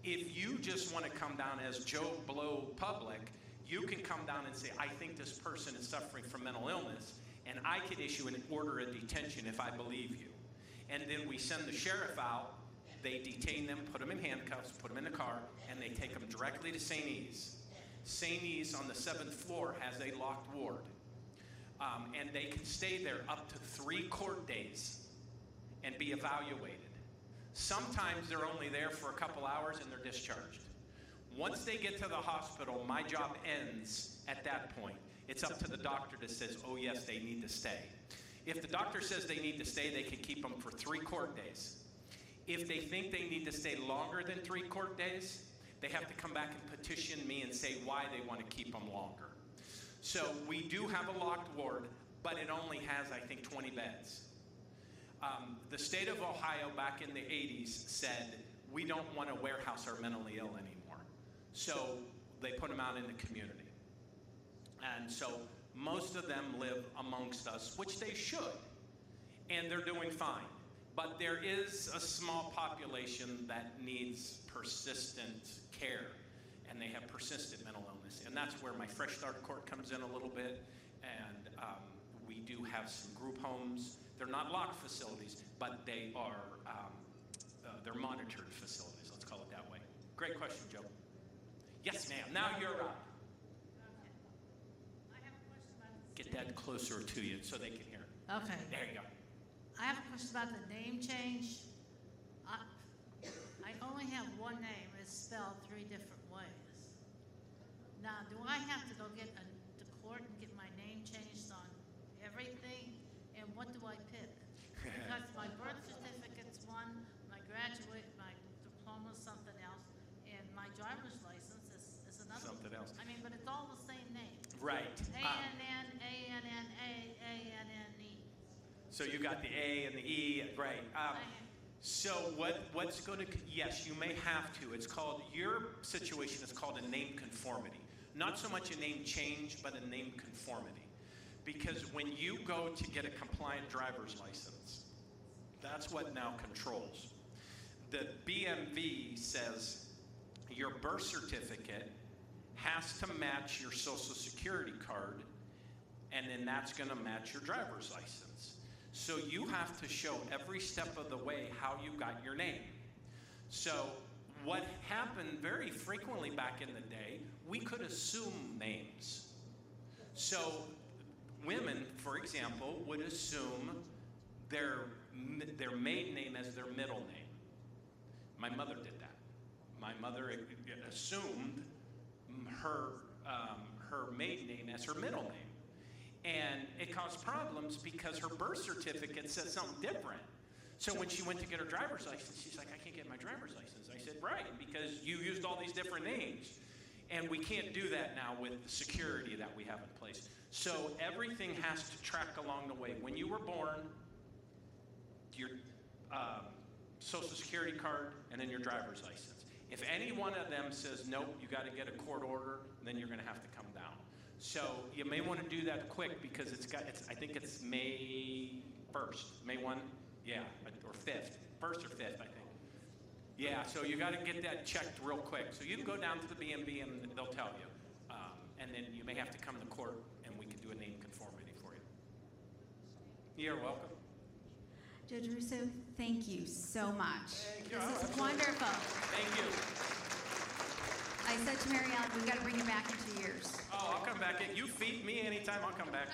If you just want to come down as Joe Blow public, you can come down and say, I think this person is suffering from mental illness, and I can issue an order of detention if I believe you. And then we send the sheriff out, they detain them, put them in handcuffs, put them in the car, and they take them directly to St. E's. St. E's on the 7th floor has a locked ward. And they can stay there up to 3 court days and be evaluated. Sometimes they're only there for a couple hours and they're discharged. Once they get to the hospital, my job ends at that point. It's up to the doctor that says, oh yes, they need to stay. If the doctor says they need to stay, they can keep them for 3 court days. If they think they need to stay longer than 3 court days, they have to come back and petition me and say why they want to keep them longer. So we do have a locked ward, but it only has, I think, 20 beds. The state of Ohio back in the 80s said, we don't want to warehouse our mentally ill anymore. So they put them out in the community. And so most of them live amongst us, which they should. And they're doing fine. But there is a small population that needs persistent care. And they have persistent mental illness. And that's where my Fresh Start Court comes in a little bit. And we do have some group homes. They're not locked facilities, but they are they're monitored facilities. Let's call it that way. Great question, Joe. Yes, ma'am. Now you're up. I have a question about the Get that closer to you so they can hear. Okay. There you go. I have a question about the name change. I only have one name. It's spelled 3 different ways. Now, do I have to go get to court and get my name changed on everything? And what do I pick? Because my birth certificate's one, my diploma's something else, and my driver's license is another. Something else. I mean, but it's all the same name. Right. A-N-N-A-N-N-A-A-N-N-E. So you got the A and the E, right. So what's going to, yes, you may have to. It's called, your situation is called a name conformity. Not so much a name change, but a name conformity. Because when you go to get a compliant driver's license, that's what now controls. The BMV says your birth certificate has to match your social security card, and then that's going to match your driver's license. So you have to show every step of the way how you got your name. So what happened very frequently back in the day, we could assume names. So women, for example, would assume their maiden name as their middle name. My mother did that. My mother assumed her maiden name as her middle name. And it caused problems because her birth certificate said something different. So when she went to get her driver's license, she's like, I can't get my driver's license. I said, right, because you used all these different names. And we can't do that now with the security that we have in place. So everything has to track along the way. When you were born, your social security card, and then your driver's license. If any one of them says, nope, you got to get a court order, then you're going to have to come down. So you may want to do that quick because I think it's May 1st. May 1? Yeah, or 5th. 1st or 5th, I think. Yeah, so you got to get that checked real quick. So you can go down to the BMV and they'll tell you. And then you may have to come to court and we can do a name conformity for you. You're welcome. Judge Rusu, thank you so much. Thank you. This is wonderful. Thank you. I said to Mary Ellen, we've got to bring it back in 2 years. Oh, I'll come back. You feed me anytime, I'll come back.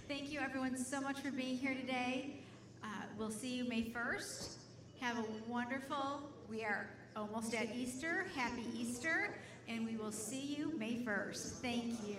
Thank you, everyone, so much for being here today. We'll see you May 1st. Have a wonderful, we are almost at Easter. Happy Easter. And we will see you May 1st. Thank you.